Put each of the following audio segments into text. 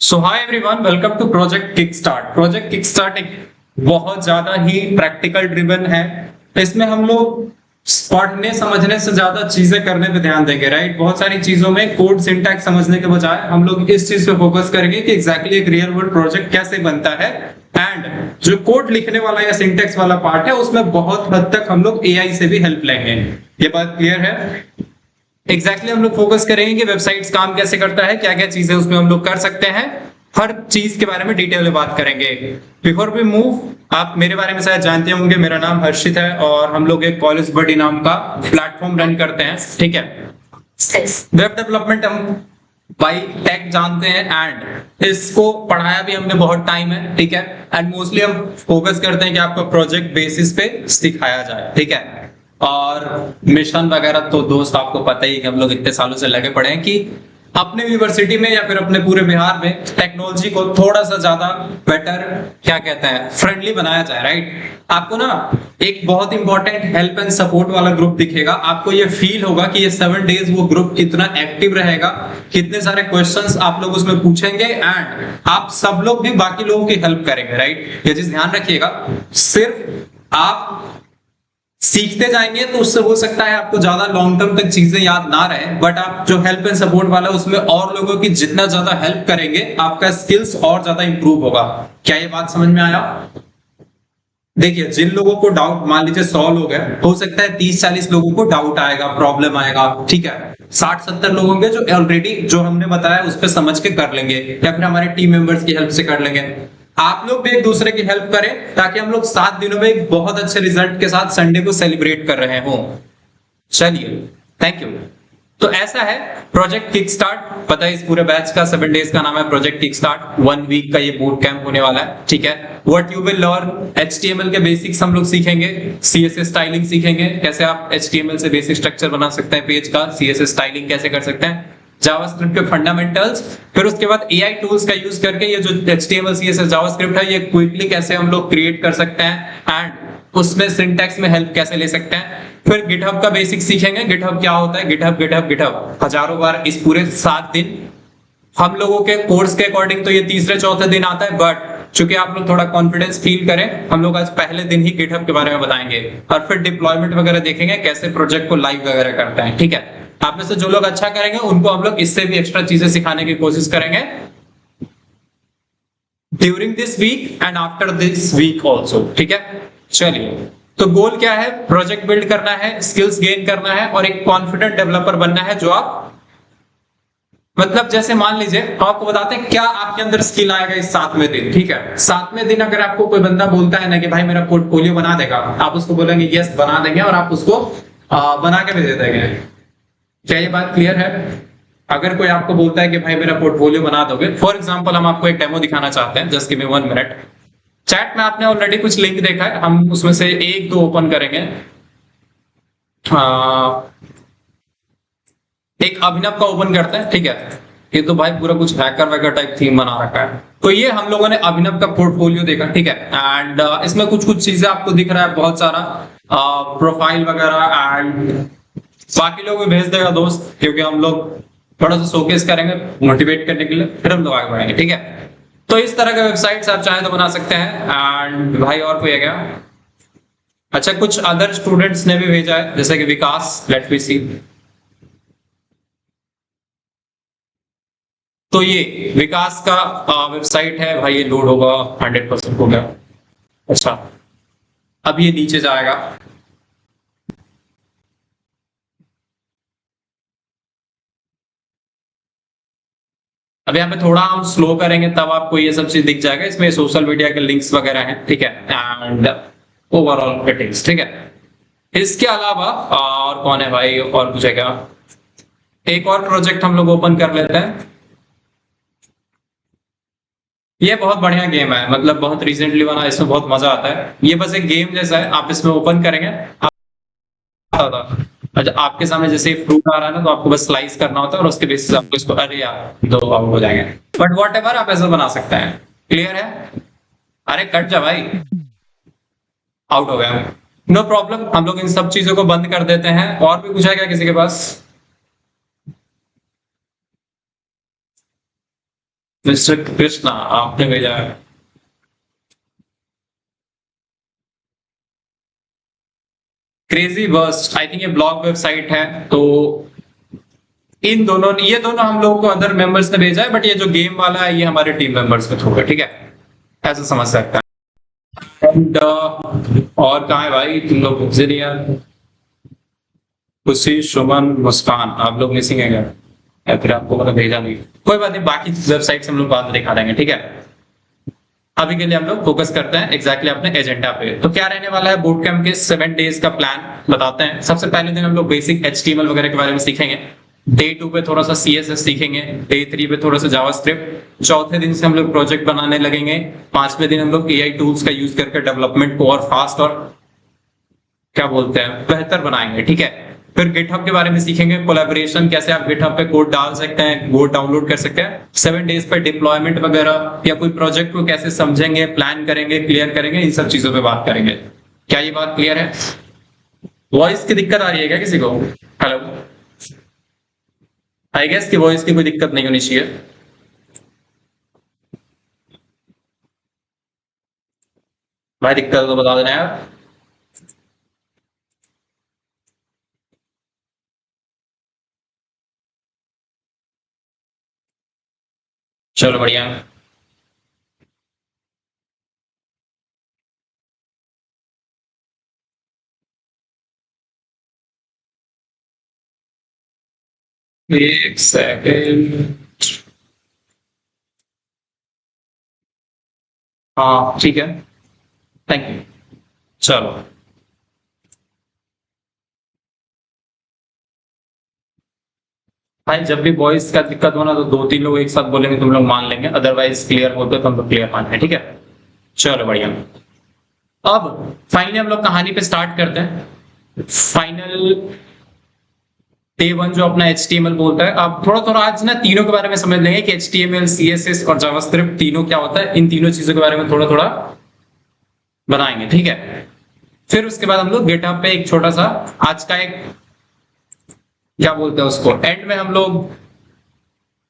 So hi everyone, welcome to project kick start. Project kick start एक बहुत ज्यादा ही practical driven है। इसमें हम लोग पढ़ने समझने से ज्यादा चीजें करने पे ध्यान देंगे, राइट। बहुत सारी चीजों में कोड सिंटैक्स समझने के बजाय हम लोग इस चीज पे फोकस करेंगे कि एग्जैक्टली एक रियल वर्ल्ड प्रोजेक्ट कैसे बनता है। एंड जो कोड लिखने वाला या सिंटैक्स वाला पार्ट है उसमें बहुत हद तक हम लोग एआई से भी हेल्प लेंगे। ये बात क्लियर है? एग्जैक्टली हम लोग फोकस करेंगे कि वेबसाइट्स काम कैसे करता है, क्या क्या चीजें उसमें हम लोग कर सकते हैं। हर चीज के बारे में डिटेल में बात करेंगे। बिफोर वी मूव, आप मेरे बारे में शायद जानते होंगे, मेरा नाम हर्षित है और हम लोग एक कॉलेज बडी नाम का प्लेटफॉर्म रन करते हैं, ठीक है। वेब डेवलपमेंट हम बाई टेक जानते हैं एंड इसको पढ़ाया भी हमने बहुत टाइम है, ठीक है। एंड मोस्टली हम फोकस करते हैं कि आपको प्रोजेक्ट बेसिस पे सिखाया जाए, ठीक है। और मिशन वगैरह तो दोस्त आपको पता ही है कि हम लोग इतने सालों से लगे पड़े हैं कि अपने यूनिवर्सिटी में या फिर अपने पूरे बिहार में टेक्नोलॉजी को थोड़ा सा ज्यादा बेटर, क्या कहते हैं, फ्रेंडली बनाया जाए, राइट। आपको ना एक बहुत इंपॉर्टेंट हेल्प एंड सपोर्ट वाला ग्रुप दिखेगा। आपको ये फील होगा कि ये 7 डेज वो ग्रुप कितना एक्टिव रहेगा, कितने सारे क्वेश्चंस आप लोग उसमें पूछेंगे एंड आप सब लोग भी बाकी लोगों की हेल्प करेंगे, राइट। ये चीज ध्यान रखिएगा। सिर्फ आप सीखते जाएंगे तो उससे हो सकता है आपको ज्यादा लॉन्ग टर्म तक चीजें याद ना रहे, बट आप जो हेल्प एंड सपोर्ट वाला है उसमें और लोगों की जितना ज्यादा हेल्प करेंगे आपका स्किल्स और ज्यादा इंप्रूव होगा। क्या ये बात समझ में आया? देखिए, जिन लोगों को डाउट, मान लीजिए 100 लोग हैं, हो सकता है 30-40 लोगों को डाउट आएगा, प्रॉब्लम आएगा, ठीक है। 60-70 लोग होंगे जो ऑलरेडी जो हमने बताया उस पर समझ के कर लेंगे या फिर हमारे टीम मेंबर्स की हेल्प से कर लेंगे। आप लोग भी एक दूसरे की हेल्प करें ताकि हम लोग 7 दिनों में एक बहुत अच्छे रिजल्ट के साथ संडे को सेलिब्रेट कर रहे हों। चलिए, थैंक यू। तो ऐसा है प्रोजेक्ट किक स्टार्ट, पता है इस पूरे बैच का 7 डेज का नाम है प्रोजेक्ट किक स्टार्ट। 1 वीक का ये बूट कैंप होने वाला है, ठीक है। What you will learn, HTML के बेसिक्स हम लोग सीखेंगे, सीएसएस स्टाइलिंग सीखेंगे, कैसे आप एचटीएमएल से बेसिक स्ट्रक्चर बना सकते हैं पेज का, सीएसएस स्टाइलिंग कैसे कर सकते हैं, जावास्क्रिप्ट के फंडामेंटल्स। फिर उसके बाद एआई टूल्स का यूज करके ये जो एचटीएमएल सीएसएस जावास्क्रिप्ट है ये क्विकली कैसे हम लोग क्रिएट कर सकते हैं एंड उसमें सिंटैक्स में हेल्प कैसे ले सकते हैं। फिर गिटहब का बेसिक सीखेंगे, गिटहब क्या होता है, गिटहब गिटहब गिटहब हजारों बार इस पूरे 7 दिन। हम लोगों के कोर्स के अकॉर्डिंग तो ये तीसरे चौथे दिन आता है, बट चूंकि आप लोग थोड़ा कॉन्फिडेंस फील करें, हम लोग आज पहले दिन ही गिटहब के बारे में बताएंगे और फिर डिप्लॉयमेंट वगैरह देखेंगे, कैसे प्रोजेक्ट को लाइव वगैरह करते हैं, ठीक है। आप में से जो लोग अच्छा करेंगे उनको हम लोग इससे भी एक्स्ट्रा चीजें सिखाने की कोशिश करेंगे during this week and after this week also, ठीक है। चलिए, तो गोल क्या है? प्रोजेक्ट बिल्ड करना है, स्किल्स गेन करना है और एक कॉन्फिडेंट डेवलपर बनना है। जो आप, मतलब जैसे मान लीजिए आपको बताते हैं क्या आपके अंदर स्किल आएगा इस 7वें दिन, ठीक है। 7वें दिन अगर आपको कोई बंदा बोलता है ना कि भाई मेरा पोर्टफोलियो बना देगा, आप उसको बोलेंगे यस बना देंगे और आप उसको बना के भी दे देंगे। क्या ये बात क्लियर है? अगर कोई आपको बोलता है कि भाई मेरा पोर्टफोलियो बना दोगे, फॉर एग्जांपल हम आपको एक डेमो दिखाना चाहते हैं, just give me 1 minute. Chat में आपने ऑलरेडी कुछ लिंक देखा है, हम उसमें से 1-2 ओपन करेंगे। एक अभिनव का ओपन करते हैं, ठीक है। ये तो भाई पूरा कुछ हैकर वैकर टाइप थीम बना रखा है। तो ये हम लोगों ने अभिनव का पोर्टफोलियो देखा, ठीक है। एंड इसमें कुछ कुछ चीजें आपको दिख रहा है, बहुत सारा प्रोफाइल वगैरह एंड बाकी लोग भी भेज देगा दोस्त, क्योंकि हम लोग थोड़ा सा शोकेस करेंगे मोटिवेट करने के लिए, फिर हम लोग आगे बढ़ेंगे, ठीक है। तो इस तरह का वेबसाइट्स आप चाहें तो बना सकते हैं। एंड भाई और कोई है क्या? अच्छा, कुछ अदर स्टूडेंट्स ने भी भेजा है, जैसे कि विकास, लेट मी सी। तो ये विकास का वेबसाइट है भाई, ये लोड होगा, 100% हो गया। अच्छा, अब ये नीचे जाएगा। अब यहाँ पे थोड़ा हम स्लो करेंगे तब आपको ये सब चीज दिख जाएगा। इसमें सोशल मीडिया के लिंक्स वगैरह हैं, ठीक है। एंड ओवरऑल फिटिंग्स, ठीक है। इसके अलावा और कौन है भाई, और कुछ है क्या? एक और प्रोजेक्ट हम लोग ओपन कर लेते हैं। ये बहुत बढ़िया गेम है, मतलब बहुत रिसेंटली बना, इसमें बहुत मजा आता है। ये बस एक गेम जैसा है, आप इसमें ओपन करेंगे। अच्छा, आपके सामने जैसे फ्रूट आ रहा है ना, तो आपको बस स्लाइस करना होता है और उसके बेसिस आपको इसको, अरे यार 2 आउट हो जाएंगे, बट वॉट एवर आप ऐसा बना सकते हैं। क्लियर है? अरे कट जा भाई, आउट हो गया। नो प्रॉब्लम, हम लोग इन सब चीजों को बंद कर देते हैं। और भी कुछ है क्या किसी के पास? मिस्टर कृष्णा आपने भेजा है। क्रेजी बर्स्ट, आई थिंक ये ब्लॉग वेबसाइट है। तो इन दोनों ये दोनों हम लोगों को अदर मेंबर्स ने भेजा है, बट ये जो गेम वाला है ये हमारे टीम मेंबर्स के थ्रू है, ठीक है, ऐसा समझ सकता है। एंड और कहाँ है भाई तुम लोग, मुझे नहीं यार। खुशी, सुमन, मुस्कान, आप लोग मिसिंग है क्या, या फिर आपको मतलब भेजा नहीं? कोई बात नहीं, बाकी वेबसाइट से हम लोग बाद में दिखा देंगे, ठीक है। अभी के लिए हम लोग फोकस करते हैं एग्जैक्टली अपने एजेंडा पे। तो क्या रहने वाला है बूट कैंप के 7 डेज का प्लान बताते हैं। सबसे पहले दिन हम लोग बेसिक HTML वगैरह के बारे में सीखेंगे। डे 2 पे थोड़ा सा CSS सीखेंगे। डे 3 पे थोड़ा सा जावास्क्रिप्ट। चौथे दिन से हम लोग प्रोजेक्ट बनाने लगेंगे। पांचवें दिन हम लोग AI टूल्स का यूज करके डेवलपमेंट को और फास्ट और क्या बोलते हैं बेहतर बनाएंगे, ठीक है। फिर गिटहब के बारे में सीखेंगे, कोलैबोरेशन कैसे आप गिटहब पे कोड डाल सकते हैं, कोड डाउनलोड कर सकते हैं। 7 डेज पे डिप्लॉयमेंट वगैरह या कोई प्रोजेक्ट को कैसे समझेंगे, प्लान करेंगे, क्लियर करेंगे, इन सब चीजों पे बात करेंगे। क्या ये बात क्लियर है? वॉइस की दिक्कत आ रही है क्या किसी को? हेलो, आई गेस कि वॉइस की कोई दिक्कत नहीं होनी चाहिए। भाई दिक्कत है तो बता देना यार। चलो बढ़िया। एक सेकेंड। हाँ ठीक है, थैंक यू। चलो भाई, जब भी वॉइस का दिक्कत हो ना तो 2-3 लोग एक साथ बोलेंगे तुम लोग मान लेंगे, अदरवाइज क्लियर होते तो हम लोग क्लियर मान लें, ठीक है। चलो बढ़िया। अब फाइनली हम लोग कहानी पे स्टार्ट करते हैं। फाइनल डे 1 जो अपना HTML बोलता है। अब थोड़ा थोड़ा आज ना तीनों के बारे में समझ लेंगे कि HTML, CSS और जावास्क्रिप्ट तीनों क्या होता है। इन तीनों चीजों के बारे में थोड़ा थोड़ा बनाएंगे, ठीक है। फिर उसके बाद हम लोग गिटहब पे एक छोटा सा आज का एक क्या बोलते हैं उसको, एंड में हम लोग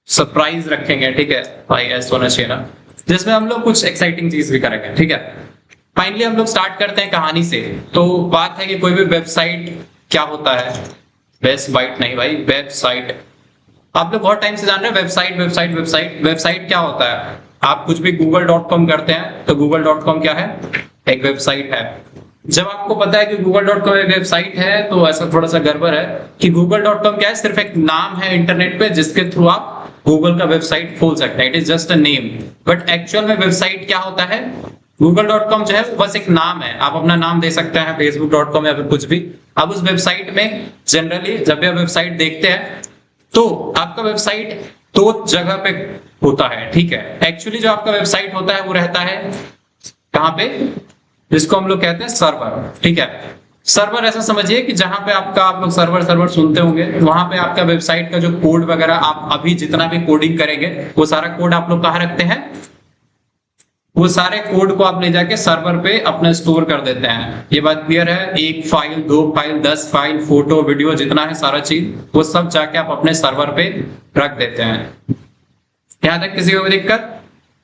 सरप्राइज रखेंगे, ठीक है भाई, ऐसा होना चाहिए ना, जिसमें हम लोग कुछ एक्साइटिंग चीज भी करेंगे, ठीक है। फाइनली हम लोग स्टार्ट करते हैं कहानी से। तो बात है कि कोई भी वेबसाइट क्या होता है, वेबसाइट नहीं भाई, वेबसाइट। आप लोग बहुत टाइम से जान रहे हैं वेबसाइट वेबसाइट वेबसाइट। वेबसाइट क्या होता है? आप कुछ भी google.com करते हैं तो google.com क्या है? एक वेबसाइट है। जब आपको पता है कि google.com एक वेबसाइट है तो ऐसा थोड़ा सा गड़बड़ है कि google.com क्या है, सिर्फ एक नाम है इंटरनेट पे जिसके थ्रू आप गूगल का वेबसाइट खोल सकते हैं। It is just a name, but actual में वेबसाइट क्या होता है? google.com जो है बस एक नाम है। आप अपना नाम दे सकते हैं facebook.com या फिर कुछ भी। अब उस वेबसाइट में जनरली जब भी आप वेबसाइट देखते हैं तो आपका वेबसाइट 2 जगह पे होता है, ठीक है। एक्चुअली जो आपका वेबसाइट होता है वो रहता है कहां पे, जिसको हम लोग कहते हैं सर्वर, ठीक है। सर्वर ऐसा समझिए कि जहां पे आपका, आप लोग सर्वर सर्वर सुनते होंगे, वहां पे आपका वेबसाइट का जो कोड वगैरह आप अभी जितना भी कोडिंग करेंगे वो सारा कोड आप लोग कहां रखते हैं? वो सारे कोड को आप ले जाके सर्वर पे अपना स्टोर कर देते हैं। ये बात क्लियर है? 1 file, 2 file, 10 file, photo, video, जितना है सारा चीज वो सब जाके आप अपने सर्वर पे रख देते हैं। यहां तक किसी को कोई दिक्कत?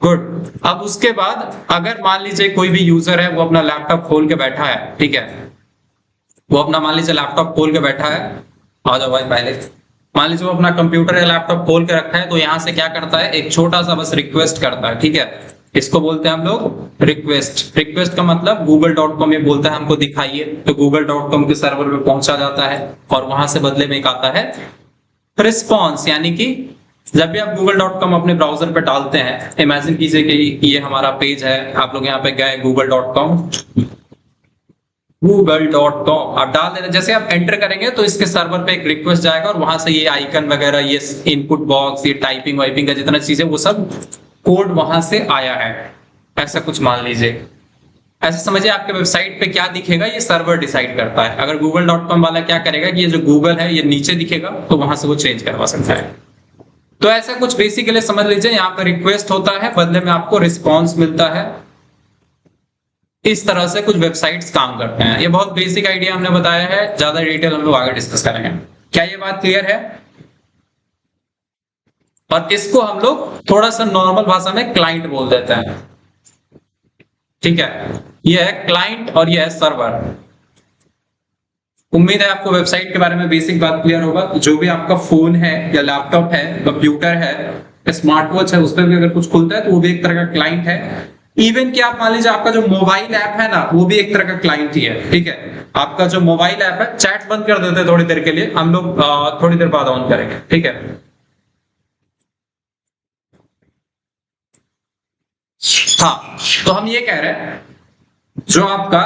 गुड। अब उसके बाद अगर मान लीजिए कोई भी यूजर है वो अपना लैपटॉप खोल के बैठा है, ठीक है, वो अपना मान लीजिए लैपटॉप खोल के बैठा है, आ जाओ भाई पहले। मान लीजिए वो अपना कंप्यूटर या लैपटॉप खोल के रखा है तो यहाँ से क्या करता है, एक छोटा सा बस रिक्वेस्ट करता है, ठीक है। इसको बोलते हैं हम लोग रिक्वेस्ट। रिक्वेस्ट का मतलब google.com ये बोलता है हमको दिखाइए, तो google.com के सर्वर पे पहुंचा जाता है और वहां से बदले में एक आता है रिस्पॉन्स। यानी कि जब भी आप google.com अपने ब्राउजर पे डालते हैं, इमेजिन कीजिए कि ये हमारा पेज है, आप लोग यहाँ पे गए google.com, google.com आप डाल देना। जैसे आप एंटर करेंगे तो इसके सर्वर पे एक रिक्वेस्ट जाएगा और वहां से ये आइकन वगैरह, ये इनपुट बॉक्स, ये टाइपिंग वाइपिंग का जितना चीज है वो सब कोड वहां से आया है, ऐसा कुछ मान लीजिए। ऐसा समझिए आपके वेबसाइट पे क्या दिखेगा ये सर्वर डिसाइड करता है। अगर google.com वाला क्या करेगा कि ये जो गूगल है ये नीचे दिखेगा तो वहां से वो चेंज करवा सकता है। तो ऐसा कुछ बेसिकली समझ लीजिए, यहाँ पर रिक्वेस्ट होता है, बदले में आपको रिस्पॉन्स मिलता है। इस तरह से कुछ वेबसाइट्स काम करते हैं। ये बहुत बेसिक आइडिया हमने बताया है, ज्यादा डिटेल हम लोग आगे डिस्कस करेंगे। क्या ये बात क्लियर है? और इसको हम लोग थोड़ा सा नॉर्मल भाषा में क्लाइंट बोल देते हैं। ठीक है, ये है क्लाइंट और ये है सर्वर। उम्मीद है आपको वेबसाइट के बारे में बेसिक बात क्लियर होगा। जो भी आपका फोन है या लैपटॉप है, कंप्यूटर है, स्मार्ट वॉच है, उस पर भी अगर कुछ खुलता है तो वो भी एक तरह का क्लाइंट है। इवन कि आप मान लीजिए आपका जो मोबाइल ऐप है ना, वो भी एक तरह का क्लाइंट ही है। ठीक है, आपका जो मोबाइल ऐप है, चैट बंद कर देते हैं थोड़ी देर के लिए, हम लोग थोड़ी देर बाद ऑन करेंगे। ठीक है, हाँ, तो हम ये कह रहे हैं जो आपका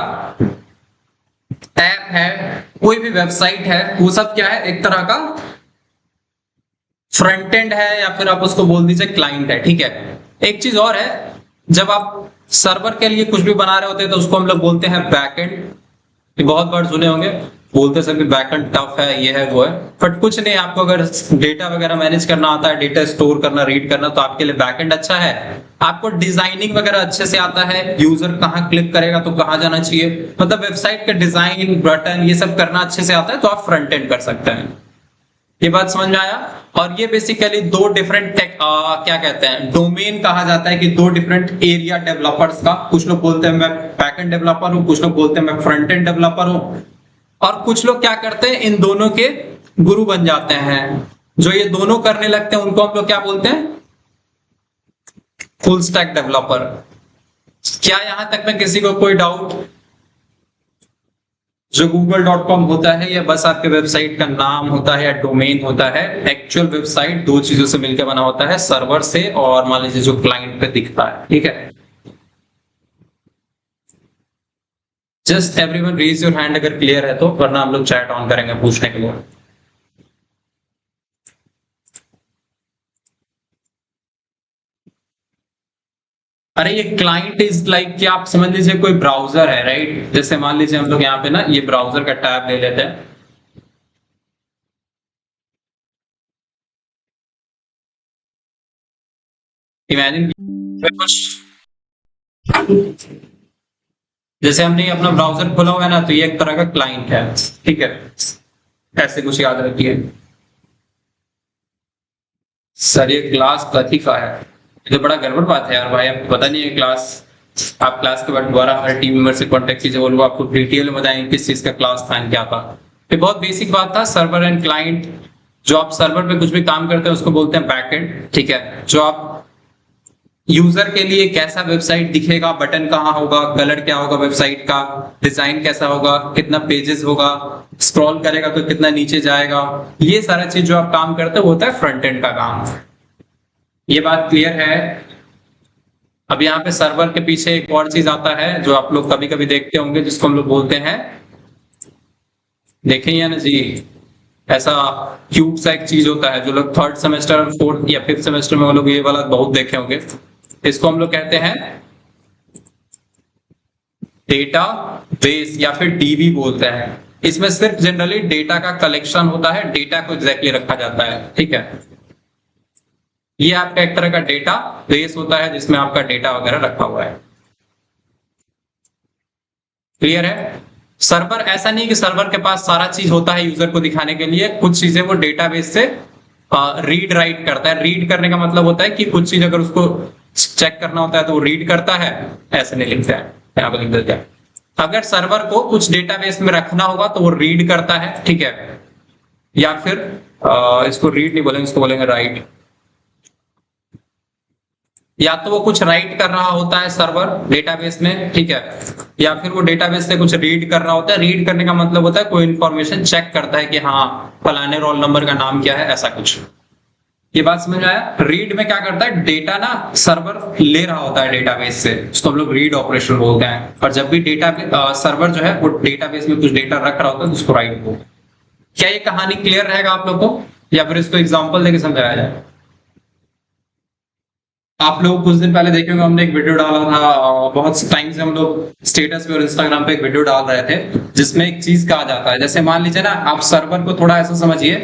ऐप है, कोई भी वेबसाइट है, वो सब क्या है, एक तरह का फ्रंट एंड है या फिर आप उसको बोल दीजिए क्लाइंट है। ठीक है, एक चीज और है, जब आप सर्वर के लिए कुछ भी बना रहे होते हैं तो उसको हम लोग बोलते हैं बैकएंड। ये बहुत बार सुने होंगे, बोलते सब कि बैकएंड टफ है, ये है वो है, बट कुछ नहीं। आपको अगर डेटा वगैरह मैनेज करना आता है, डेटा स्टोर करना, रीड करना, तो आपके लिए बैकएंड अच्छा है। आपको डिजाइनिंग वगैरह अच्छे से आता है, यूजर कहाँ क्लिक करेगा तो कहाँ जाना चाहिए, मतलब वेबसाइट का डिजाइन, बटन, ये सब करना अच्छे से आता है, तो आप फ्रंट एंड कर सकते हैं। ये बात समझ में आया। और ये बेसिकली दो डिफरेंट क्या कहते हैं, डोमेन कहा जाता है कि दो डिफरेंट एरिया डेवलपर्स का। कुछ लोग बोलते हैं मैं बैकएंड डेवलपर हूं, कुछ लोग बोलते हैं मैं फ्रंट एंड डेवलपर हूं, और कुछ लोग क्या करते हैं, इन दोनों के गुरु बन जाते हैं। जो ये दोनों करने लगते हैं उनको हम लोग क्या बोलते हैं, फुल स्टैक डेवलपर। क्या यहां तक में किसी को कोई डाउट? जो google.com होता है, यह बस आपके वेबसाइट का नाम होता है या डोमेन होता है। एक्चुअल वेबसाइट दो चीजों से मिलकर बना होता है, सर्वर से और मान लीजिए जो क्लाइंट पे दिखता है। ठीक है, just everyone raise your hand अगर क्लियर है तो, वरना हम लोग चैट ऑन करेंगे पूछने के लिए। अरे ये क्लाइंट इज लाइक कि आप समझ लीजिए कोई ब्राउजर है, राइट? जैसे मान लीजिए हम लोग यहाँ पे ना ये ब्राउजर का टैब ले लेते हैं। इमेजिन जैसे हमने अपना ब्राउजर खोला हुआ है ना, तो ये एक तरह का क्लाइंट है। ठीक है, ऐसे कुछ याद रखिए। सर ये क्लास कथी का है? ये तो बड़ा गड़बड़ बात है यार भाई, आपको पता नहीं है क्लास। आप क्लास के बाद दोबारा हर टीम मेंबर से कांटेक्ट कीजिए, वो लोग आपको डिटेल में बताएंगे किस चीज का क्लास था, क्या था। ये बहुत बेसिक बात था, सर्वर एंड क्लाइंट। जो आप सर्वर पे कुछ भी काम करते हैं उसको बोलते हैं बैकएंड। ठीक है, जो आप यूजर के लिए कैसा वेबसाइट दिखेगा, बटन कहाँ होगा, कलर क्या होगा वेबसाइट का, डिजाइन कैसा होगा, कितना पेजेस होगा, स्क्रॉल करेगा तो कितना नीचे जाएगा, ये सारा चीज जो आप काम करते हो होता है फ्रंट एंड का काम। ये बात क्लियर है? अब यहाँ पे सर्वर के पीछे एक और चीज आता है जो आप लोग कभी कभी देखते होंगे, जिसको हम लोग बोलते हैं, देखें या ना जी, ऐसा क्यूब सा एक चीज होता है जो लोग थर्ड सेमेस्टर, फोर्थ या फिफ्थ सेमेस्टर में वो लोग ये वाला बहुत देखे होंगे। इसको हम लोग कहते हैं डेटा बेस या फिर डीबी बोलते हैं। इसमें सिर्फ जनरली डेटा का कलेक्शन होता है, डेटा को एग्जैक्टली रखा जाता है। ठीक है, ये आपका एक तरह का डेटा बेस होता है जिसमें आपका डेटा वगैरह रखा हुआ है। क्लियर है? सर्वर ऐसा नहीं कि सर्वर के पास सारा चीज होता है यूजर को दिखाने के लिए, कुछ चीजें वो डेटाबेस से रीड राइट करता है। रीड करने का मतलब होता है कि कुछ चीज अगर उसको चेक करना होता है तो वो रीड करता है, ऐसे नहीं लिखता है, यहाँ पे लिख देते हैं। अगर सर्वर को कुछ डेटाबेस में रखना होगा तो वो रीड करता है। ठीक है, या फिर इसको रीड नहीं बोलेंगे, इसको बोलेंगे राइट। या तो वो कुछ राइट कर रहा होता है सर्वर डेटाबेस में, ठीक है, या फिर वो डेटाबेस से कुछ रीड कर रहा होता है। रीड करने का मतलब होता है कोई इंफॉर्मेशन चेक करता है कि हाँ फलाने रोल नंबर का नाम क्या है, ऐसा कुछ। ये बात समझ में आया? रीड में क्या करता है, डेटा ना सर्वर ले रहा होता है डेटाबेस से, उसको हम लोग रीड ऑपरेशन बोलते हैं। और जब भी डेटा सर्वर जो है वो डेटाबेस में कुछ डेटा रख रहा होता है तो उसको राइट बोलते हैं। क्या ये कहानी क्लियर रहेगा आप लोग को, या फिर इसको एग्जाम्पल देके समझाया जाए? आप लोग कुछ दिन पहले देखे होंगे, हमने एक वीडियो डाला था, बहुत टाइम से हम लोग स्टेटस पे और इंस्टाग्राम पे एक वीडियो डाल रहे थे, जिसमें एक चीज कहा जाता है, जैसे मान लीजिए ना आप सर्वर को थोड़ा ऐसा समझिए,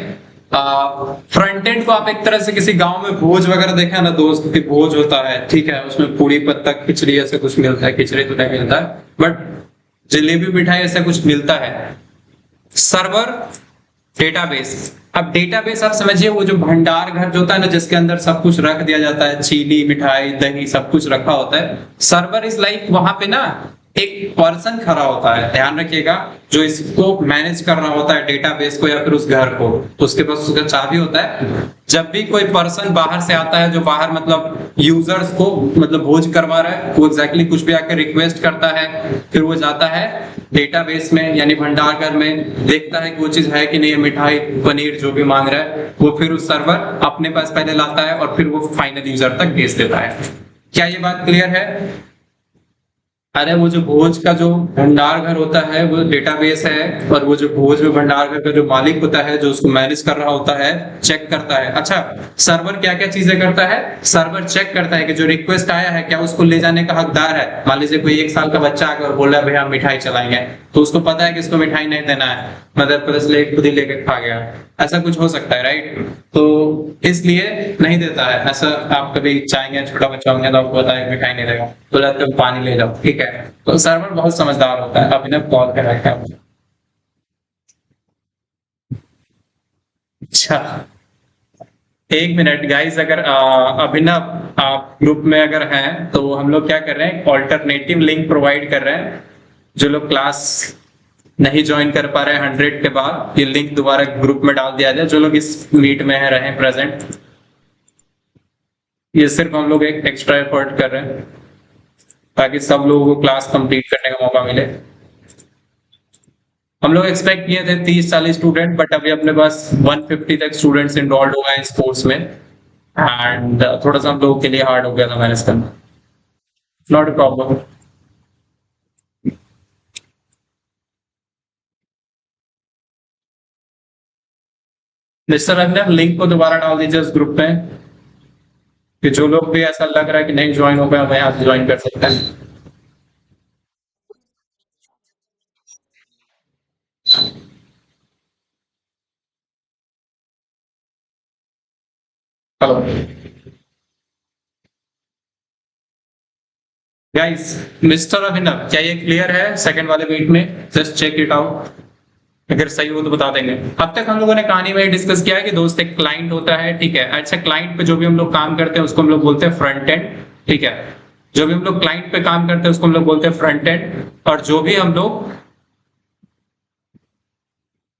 फ्रंट एंड को आप एक तरह से किसी गांव में भोज वगैरह देखा है ना दोस्त, की भोज होता है, ठीक है, उसमें पूरी पत्ता खिचड़ी ऐसे कुछ मिलता है, खिचड़ी तो नहीं मिलता है बट जलेबी मिठाई ऐसा कुछ मिलता है। सर्वर डेटाबेस अब डेटाबेस आप समझिए वो जो भंडार घर जो होता है ना, जिसके अंदर सब कुछ रख दिया जाता है, चीनी मिठाई दही सब कुछ रखा होता है। सर्वर इज लाइक वहां पे ना एक पर्सन खड़ा होता है, ध्यान रखिएगा, जो इसको मैनेज कर रहा होता है डेटाबेस को या फिर उस घर को, तो उसके पास उसका चाबी होता है। जब भी कोई पर्सन बाहर से आता है, जो बाहर मतलब यूजर्स को मतलब भोज करवा रहा है, वो एग्जैक्टली कुछ भी आकर रिक्वेस्ट करता है, फिर वो जाता है डेटाबेस में यानी भंडार घर में, देखता है कि वो चीज है कि नहीं, मिठाई पनीर जो भी मांग रहा है, वो फिर उस सर्वर अपने पास पहले लाता है और फिर वो फाइनल यूजर तक भेज देता है। क्या ये बात क्लियर है? अरे वो जो भोज का जो भंडार घर होता है वो डेटाबेस है, और वो जो भोज में भंडार घर का जो मालिक होता है, जो उसको मैनेज कर रहा होता है, चेक करता है। अच्छा, सर्वर क्या क्या चीजें करता है? सर्वर चेक करता है कि जो रिक्वेस्ट आया है क्या उसको ले जाने का हकदार है। मान लीजिए कोई 1 साल का बच्चा आकर बोल रहा है भैया हम मिठाई चलाएंगे, तो उसको पता है कि इसको मिठाई नहीं देना है, मदर प्लस ले खुद ही लेके खा गया, ऐसा कुछ हो सकता है, राइट? तो इसलिए नहीं देता है। ऐसा आप कभी चाहेंगे, छोटा बच्चा होंगे तो आपको बताया मिठाई नहीं देगा, तो जाते पानी ले जाओ, ठीक है? तो सर्वर बहुत समझदार होता है। अभी ना कॉल कर रखा है मुझे। अच्छा, 1 मिनट गाइस, अगर अभिनव आप ग्रुप में अगर हैं तो हम लोग क्या कर रहे हैं, ऑल्टरनेटिव लिंक प्रोवाइड कर रहे हैं। जो लोग क्लास नहीं ज्वाइन कर पा रहे हैं 100 के बाद, ये लिंक दोबारा ग्रुप में डाल दिया जाए। जो लोग इस मीट में है रहे प्रेजेंट, ये सिर्फ हम लोग एक एक्स्ट्रा एफर्ट कर रहे हैं ताकि सब लोगों को क्लास कंप्लीट करने का मौका मिले। हम लोग एक्सपेक्ट किए थे 30-40 स्टूडेंट, बट अभी अपने पास 150 तक स्टूडेंट्स इनरोल्ड हो गए इस कोर्स में, एंड थोड़ा सा हम लोगों के लिए हार्ड हो गया था मैनेज करना। Not a problem. Mister Abhinav, link को दोबारा डाल दीजिए उस ग्रुप में, कि जो लोग भी ऐसा लग रहा है कि नहीं ज्वाइन हो गया, वह यहाँ से ज्वाइन कर सकते हैं। हेलो गाइस, मिस्टर अभिनव, क्या ये क्लियर है सेकंड वाले मीट में? जस्ट चेक इट आउट, अगर सही हो तो बता देंगे। अब तक हम लोगों ने कहानी में डिस्कस किया है कि दोस्त एक क्लाइंट होता है, ठीक है? अच्छा, क्लाइंट पे जो भी हम लोग काम करते हैं उसको हम लोग बोलते हैं फ्रंट एंड, ठीक है? जो भी हम लोग क्लाइंट पे काम करते हैं उसको हम लोग बोलते हैं फ्रंट एंड, और जो भी हम लोग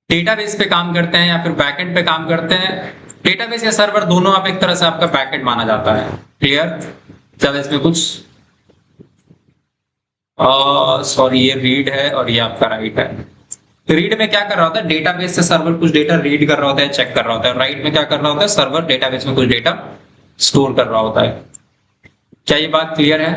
डेटाबेस पे काम करते हैं या फिर बैकएंड पे काम करते हैं, डेटाबेस या सर्वर दोनों आप एक तरह से आपका बैकएंड माना जाता है। क्लियर? चलो इसमें कुछ सॉरी, ये रीड है और ये आपका राइट है। रीड में क्या कर रहा होता है, डेटाबेस से सर्वर कुछ डेटा रीड कर रहा होता है, चेक कर रहा होता है। राइट में क्या कर रहा होता है, सर्वर डेटाबेस में कुछ डेटा स्टोर कर रहा होता है। क्या ये बात क्लियर है?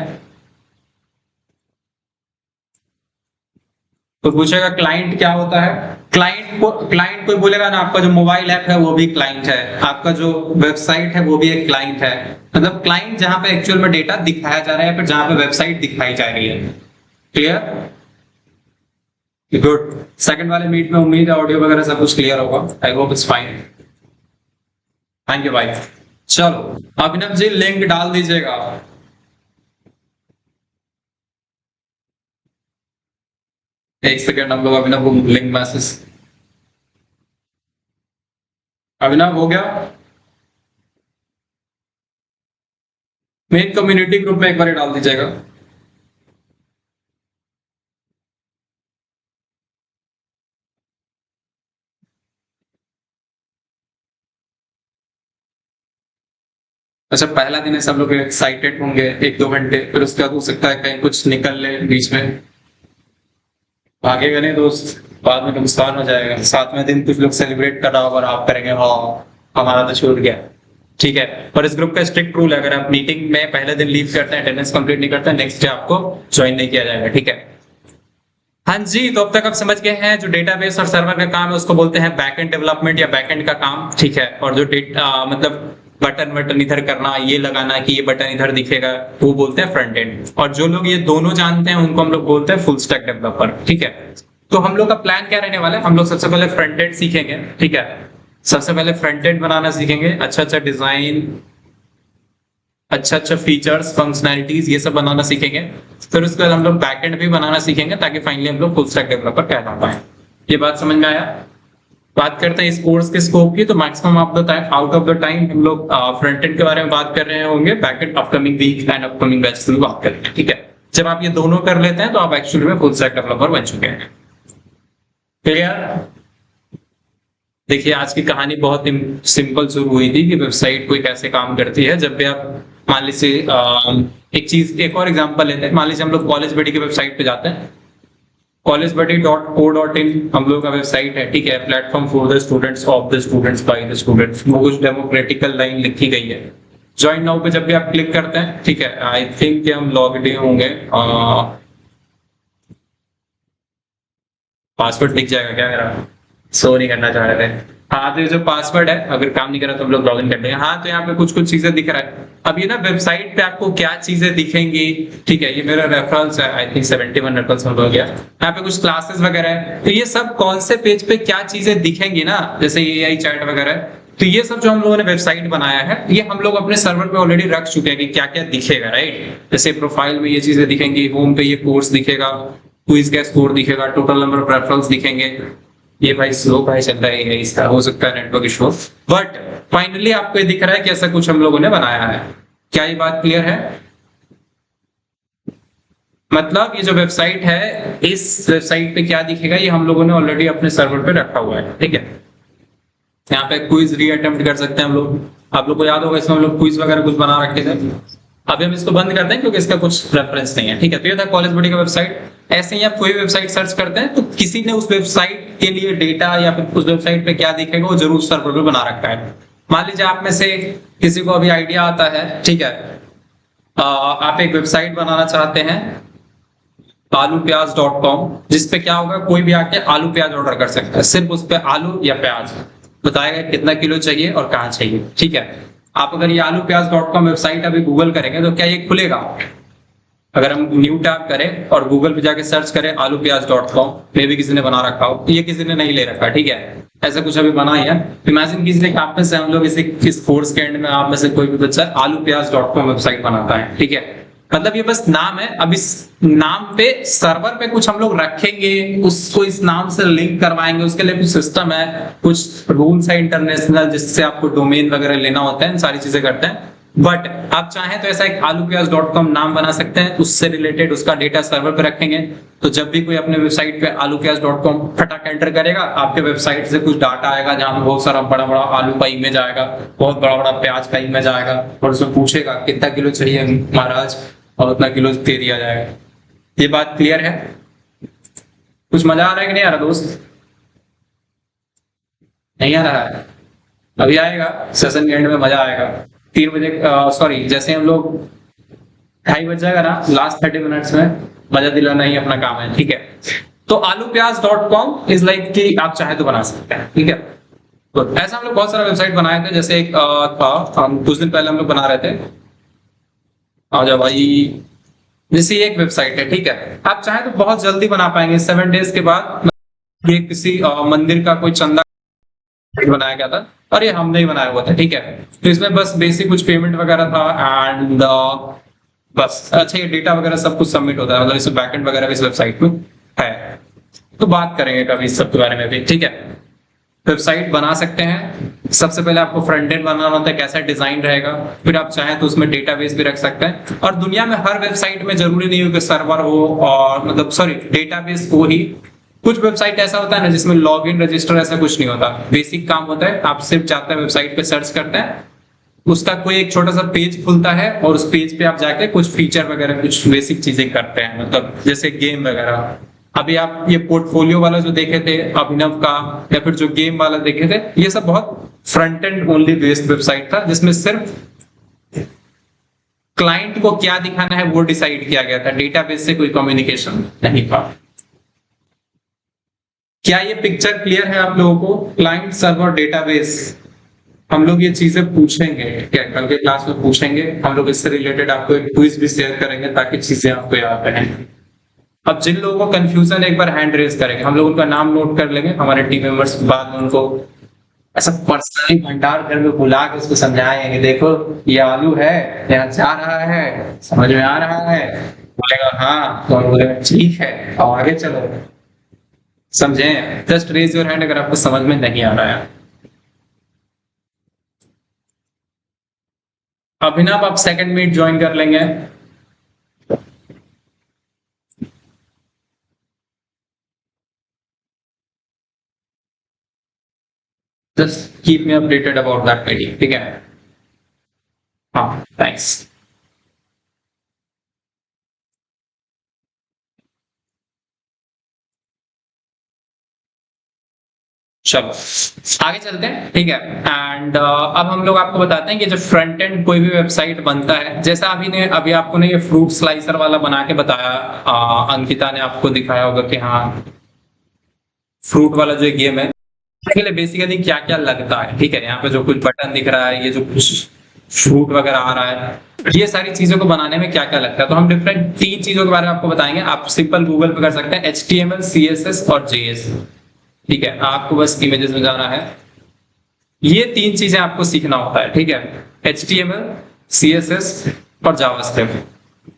तो पूछेगा क्लाइंट क्या होता है? क्लाइंट कोई बोलेगा ना, आपका जो मोबाइल ऐप है वो भी क्लाइंट है, आपका जो वेबसाइट है वो भी एक क्लाइंट है। मतलब क्लाइंट जहां पे एक्चुअल में डेटा दिखाया जा रहा है, फिर जहां पे वेबसाइट दिखाई जा रही है। क्लियर? गुड। सेकंड वाले मीट में उम्मीद है ऑडियो वगैरह सब कुछ क्लियर होगा। I hope it's fine. Thank you भाई। चलो अभिनव जी, लिंक डाल दीजिएगा। एक सेकेंड, हम लोग अभिनव को लिंक मैसेज। अभिनव हो गया? मेन कम्युनिटी ग्रुप में एक बार डाल दीजिएगा। अच्छा, पहला दिन है, सब लोग एक्साइटेड होंगे 1-2 घंटे, फिर उसके बाद हो सकता है कहीं कुछ निकल ले बीच में, भागेगा नहीं दोस्त, बाद में नुकसान हो जाएगा। 7वें दिन कुछ लोग सेलिब्रेट कर रहा होगा और आप करेंगे हाँ हमारा तो छूट गया, ठीक है? और इस ग्रुप का स्ट्रिक्ट रूल है, अगर आप मीटिंग में पहले दिन लीव करते हैं, अटेंडेंस कंप्लीट नहीं करते हैं, नेक्स्ट डे आपको ज्वाइन नहीं किया जाएगा, ठीक है? हाँ जी, तो अब तक आप समझ गए हैं जो डेटाबेस और सर्वर का काम है उसको बोलते हैं बैकएंड डेवलपमेंट या बैकएंड का काम, ठीक है? और जो मतलब बटन बटन इधर करना, ये लगाना कि ये बटन इधर दिखेगा, वो बोलते हैं फ्रंट एंड। और जो लोग ये दोनों जानते हैं उनको हम लोग बोलते हैं फुल स्टैक डेवलपर, ठीक है? तो हम लोग का प्लान क्या रहने वाला है, हम लोग सबसे पहले फ्रंट एंड सीखेंगे, ठीक है? सबसे पहले फ्रंट एंड बनाना सीखेंगे, अच्छा अच्छा डिजाइन, अच्छा अच्छा फीचर्स, फंक्शनैलिटीज, ये सब बनाना सीखेंगे। फिर उसके बाद हम लोग बैकएंड भी बनाना सीखेंगे ताकि फाइनली हम लोग फुल स्टैक डेवलपर कहला पाए। ये बात समझ में आया? बात करते हैं इस कोर्स के स्कोप की, तो maximum of the time out of the time हम लोग फ्रंट एंड के बारे में बात कर रहे होंगे, back and upcoming week and upcoming batches में बात करेंगे, ठीक है। जब आप ये दोनों कर लेते हैं तो आप एक्चुअली में फुल स्टैक डेवलपर बन चुके हैं। क्लियर? देखिए आज की कहानी बहुत सिंपल शुरू हुई थी कि वेबसाइट कोई कैसे काम करती है। जब भी आप मान लीजिए एक और एग्जांपल लेते हैं, मान लीजिए हम लोग कॉलेज बडी की वेबसाइट पे जाते हैं, collegebuddy.co.in हम लोग का वेबसाइट है, ठीक है, platform for the students of the students by the students, वो कुछ डेमोक्रेटिकल लाइन लिखी गई है। ज्वाइन नाउ पे जब भी आप क्लिक करते हैं, ठीक है, आई थिंक कि हम लॉग इन होंगे, पासवर्ड दिख जाएगा क्या मेरा? शो नहीं करना चाह रहे थे। हाँ, तो ये जो पासवर्ड है अगर काम नहीं कर रहा तो हम लोग लॉग इन कर लेंगे। हाँ, तो यहाँ पे कुछ कुछ चीजें दिख रहा है। अब ये ना वेबसाइट पे आपको क्या चीजें दिखेंगी, ठीक है, ये मेरा रेफरेंस है, आई थिंक 71 रेफरेंस हो गया। यहाँ पे कुछ क्लासेस वगैरह है, तो ये सब कौन से पेज पे क्या चीजें दिखेंगी ना, जैसे AI चैट वगैरह, तो ये सब जो हम लोगों ने वेबसाइट बनाया है, ये हम लोग अपने सर्वर पे ऑलरेडी रख चुके हैं कि क्या क्या दिखेगा, राइट। जैसे प्रोफाइल में ये चीजें दिखेंगी, होम पे ये कोर्स दिखेगा, क्विज का स्कोर दिखेगा, टोटल नंबर ऑफ रेफरेंस दिखेंगे। ये भाई स्लो भाई चल रहा है, इसका हो सकता है नेटवर्क इशू, बट फाइनली आपको ये दिख रहा है कि ऐसा कुछ हम लोगों ने बनाया है। क्या ये बात क्लियर है? मतलब ये जो वेबसाइट है, इस वेबसाइट पे क्या दिखेगा ये हम लोगों ने ऑलरेडी अपने सर्वर पे रखा हुआ है, ठीक है। यहाँ पे क्विज रीअटेम्प्ट कर सकते हैं हम लोग। आप लोग को याद होगा इसमें हम लोग क्विज वगैरह कुछ बना रखे थे। अभी हम इसको बंद करते हैं क्योंकि इसका कुछ रेफरेंस नहीं है, ठीक है। तो ये था कॉलेज बडी का वेबसाइट। ऐसे ही आप कोई वेबसाइट सर्च करते हैं तो किसी ने उस वेबसाइट के लिए डेटा या फिर उस वेबसाइट पे क्या दिखेगा वो जरूर सर्वर पे बना रखा है। मान लीजिए आप में से किसी को अभी आइडिया आता है, ठीक है, आप एक वेबसाइट बनाना चाहते हैं आलूप्याज.com, जिसपे क्या होगा, कोई भी आके आलू प्याज ऑर्डर कर सकता है, सिर्फ उस पे आलू या प्याज बताएगा कितना किलो चाहिए और कहाँ चाहिए, ठीक है। आप अगर ये आलूप्याज.com वेबसाइट अभी गूगल करेंगे तो क्या ये खुलेगा? अगर हम न्यू टैब करें और गूगल पे जाके सर्च करें आलूप्याज.com, मे भी किसी ने बना रखा हो, ये किसी ने नहीं ले रखा, ठीक है, ऐसा कुछ अभी बना ही है। इमेजिन कीजिए कि आप में से हम लोग इस कोर्स के एंड में आप में से कोई भी बच्चा आलूप्याज.com वेबसाइट बनाता है, ठीक है। मतलब ये बस नाम है, अब इस नाम पे सर्वर पे कुछ हम लोग रखेंगे, उसको इस नाम से लिंक करवाएंगे, उसके लिए कुछ सिस्टम है, कुछ रूल्स है इंटरनेशनल जिससे आपको डोमेन वगैरह लेना होता है, सारी चीजें करते हैं। बट आप चाहें तो ऐसा एक आलूप्याज.com नाम बना सकते हैं, उससे रिलेटेड उसका डेटा सर्वर पे रखेंगे, तो जब भी कोई अपने वेबसाइट पे आलूप्याज.com फटाक एंटर करेगा, आपके वेबसाइट से कुछ डाटा आएगा जहां पे बहुत सारा बड़ा बड़ा आलू का इमेज आएगा, बहुत बड़ा बड़ा प्याज का इमेज आएगा, और उसमें पूछेगा कितना किलो चाहिए महाराज, और उतना किलो दे दिया जाएगा। ये बात क्लियर है? कुछ मजा आ रहा है कि नहीं आ रहा दोस्त? नहीं आ रहा है? अभी आएगा, सेशन के एंड में मजा आएगा। 3 बजे सॉरी, जैसे हम लोग 2:30 बज जाएगा ना, लास्ट 30 मिनट्स में मजा दिलाना ही अपना काम है, ठीक है। तो आलूप्याज.com इज लाइक कि आप चाहे तो बना सकते हैं, ठीक है। तो ऐसा हम लोग बहुत सारा वेबसाइट बनाए थे, जैसे एक था, हम कुछ दिन पहले हम लोग बना रहे थे, आ जाओ भाई, जैसे एक वेबसाइट है, ठीक है, आप चाहे तो बहुत जल्दी बना पाएंगे, 7 डेज के बाद। ये किसी मंदिर का कोई चंदा बनाया गया था, और ये हमने ही बनाया हुआ था, ठीक है। तो इसमें बस बेसिक कुछ पेमेंट वगैरह था एंड बस। अच्छा, ये डेटा वगैरह सब कुछ सबमिट होता है, मतलब इसमें बैकएंड वगैरह भी इस वेबसाइट में है, तो बात करेंगे कभी इस सब के बारे में भी, ठीक है। वेबसाइट बना सकते हैं, सबसे पहले आपको फ्रंट एंड बनाना होता है, कैसा डिजाइन रहेगा, फिर आप चाहें तो उसमें डेटाबेस भी रख सकते हैं। और दुनिया में हर वेबसाइट में जरूरी नहीं हो कि सर्वर हो, और मतलब सॉरी डेटाबेस हो ही। कुछ वेबसाइट ऐसा होता है ना जिसमें लॉगिन रजिस्टर ऐसा कुछ नहीं होता, बेसिक काम होता है, आप सिर्फ जाते हैं वेबसाइट पे सर्च करते हैं, उसका कोई एक छोटा सा पेज खुलता है, और उस पेज पे आप जाके कुछ फीचर वगैरह कुछ बेसिक चीजें करते हैं, मतलब जैसे गेम वगैरह। अभी आप ये पोर्टफोलियो वाला जो देखे थे अभिनव का, या फिर जो गेम वाला देखे थे, ये सब बहुत front end only based website था, जिसमें सिर्फ क्लाइंट को क्या दिखाना है वो डिसाइड किया गया था, डेटाबेस से कोई कम्युनिकेशन नहीं था। क्या ये पिक्चर क्लियर है आप लोगों को? क्लाइंट सर्वर डेटाबेस, हम लोग ये चीजें पूछेंगे, क्या कल के क्लास में पूछेंगे, हम लोग इससे रिलेटेड आपको एक क्विज भी शेयर करेंगे ताकि चीजें आपको याद रहें। अब जिन लोगों को कंफ्यूजन, एक बार हैंड रेज करेंगे, हम लोग उनका नाम नोट कर लेंगे, हमारे टीम मेंबर्स बाद में उनको ऐसा पर्सनली भंडार घर में बुला के उसको समझाएंगे, देखो ये आलू है, यहाँ जा रहा है, समझ में आ रहा है, बोलेगा हाँ, तो बोलेगा ठीक है, और आगे चलो। समझे? जस्ट रेज योर हैंड अगर आपको समझ में नहीं आ रहा है। अभिनव आप सेकंड मीट ज्वाइन कर लेंगे। Just keep me updated about that meeting, ठीक है? हाँ, थैंक्स। चलो आगे चलते हैं, ठीक है? एंड अब हम लोग आपको बताते हैं कि जब फ्रंट एंड कोई भी वेबसाइट बनता है, जैसा अभी आपको ने ये फ्रूट स्लाइसर वाला बना के बताया, अंकिता ने आपको दिखाया होगा कि हाँ फ्रूट वाला जो गेम है के लिए बेसिकली क्या क्या लगता है, ठीक है? यहाँ पे जो कुछ बटन दिख रहा है, ये जो कुछ फ्रूट वगैरह आ रहा है, ये सारी चीजों को बनाने में क्या क्या लगता है, तो हम डिफरेंट 3 चीजों के बारे में आपको बताएंगे। आप सिंपल गूगल पे कर सकते हैं HTML, CSS और JS, ठीक है? आपको बस इमेजेस में जाना है, ये 3 चीजें आपको सीखना होता है, ठीक है? HTML, CSS और जावास्क्रिप्ट।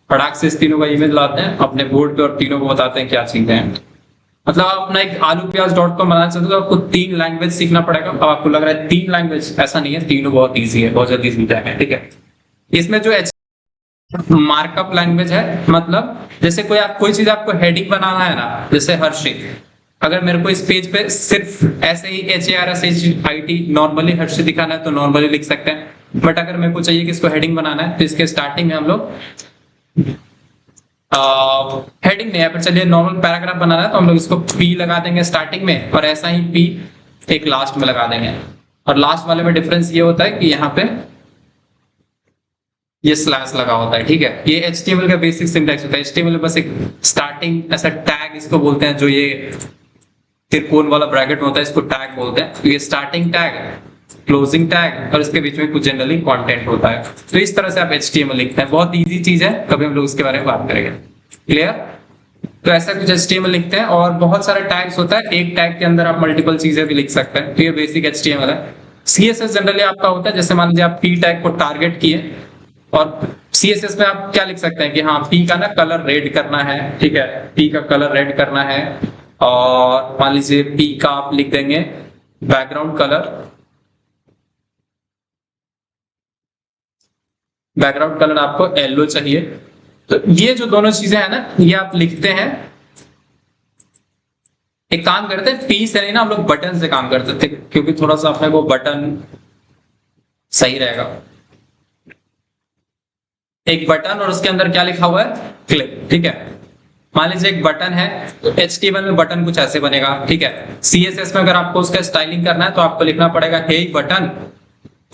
फटाक से इस तीनों का इमेज लाते हैं अपने बोर्ड पे और तीनों को बताते हैं क्या चीजें हैं। मतलब आप अपना एक आलूप्याज.com बनाना चाहते हो तो आपको 3 लैंग्वेज सीखना पड़ेगा। अब आपको लग रहा है 3 लैंग्वेज, ऐसा नहीं है, तीनों बहुत इजी है, बहुत जल्दी सीख जाएगा, ठीक है? इसमें जो मार्कअप लैंग्वेज है, मतलब जैसे कोई चीज आपको हेडिंग बनाना है ना, जैसे हर्षित, अगर मेरे को इस पेज पे सिर्फ ऐसे ही HARSHIT नॉर्मली हर्षित दिखाना है तो नॉर्मली लिख सकते हैं, बट अगर मेरे को चाहिए कि इसको हेडिंग बनाना है तो इसके स्टार्टिंग में हम लोग हेडिंग नहीं है, पर चलिए नॉर्मल पैराग्राफ बनाना है तो हम लोग इसको P लगा देंगे स्टार्टिंग में, और ऐसा ही P एक लास्ट में लगा देंगे। और लास्ट वाले में डिफरेंस ये होता है कि यहाँ पे ये स्लैश लगा होता है, ठीक है? ये HTML का बेसिक सिंटैक्स होता है। HTML में बस एक स्टार्टिंग ऐसा टैग इसको बोलते हैं, जो ये त्रिकोण वाला ब्रैकेट में होता है, इसको टैग बोलते हैं। तो ये स्टार्टिंग टैग, क्लोजिंग टैग, और इसके बीच में कुछ जनरली कंटेंट होता है। तो इस तरह से आप HTML लिखते हैं, बहुत इजी चीज है, कभी हम लोग इसके बारे में बात करेंगे, क्लियर? तो ऐसा कुछ HTML लिखते हैं, और बहुत सारे टैग्स होता है, एक टैग के अंदर आप मल्टीपल चीजें भी लिख सकते हैं। तो ये बेसिक HTML है। CSS जनरली आपका होता है, जैसे मान लीजिए आप P टैग को टारगेट किए, और CSS में आप क्या लिख सकते हैं कि हाँ P का ना कलर रेड करना है, ठीक है? P का कलर रेड करना है, और मान लीजिए P का आप लिख देंगे बैकग्राउंड कलर, बैकग्राउंड कलर आपको येलो चाहिए। तो ये जो दोनों चीजें हैं ना, ये आप लिखते हैं। एक काम करते हैं, P से नहीं ना हम लोग बटन से काम करते थे, क्योंकि थोड़ा सा अपने को बटन सही रहेगा। एक बटन और उसके अंदर क्या लिखा हुआ है, क्लिक, ठीक है? मान लीजिए एक बटन है, तो HTML में बटन कुछ ऐसे बनेगा, ठीक है? CSS में अगर आपको उसका स्टाइलिंग करना है तो आपको लिखना पड़ेगा हे बटन,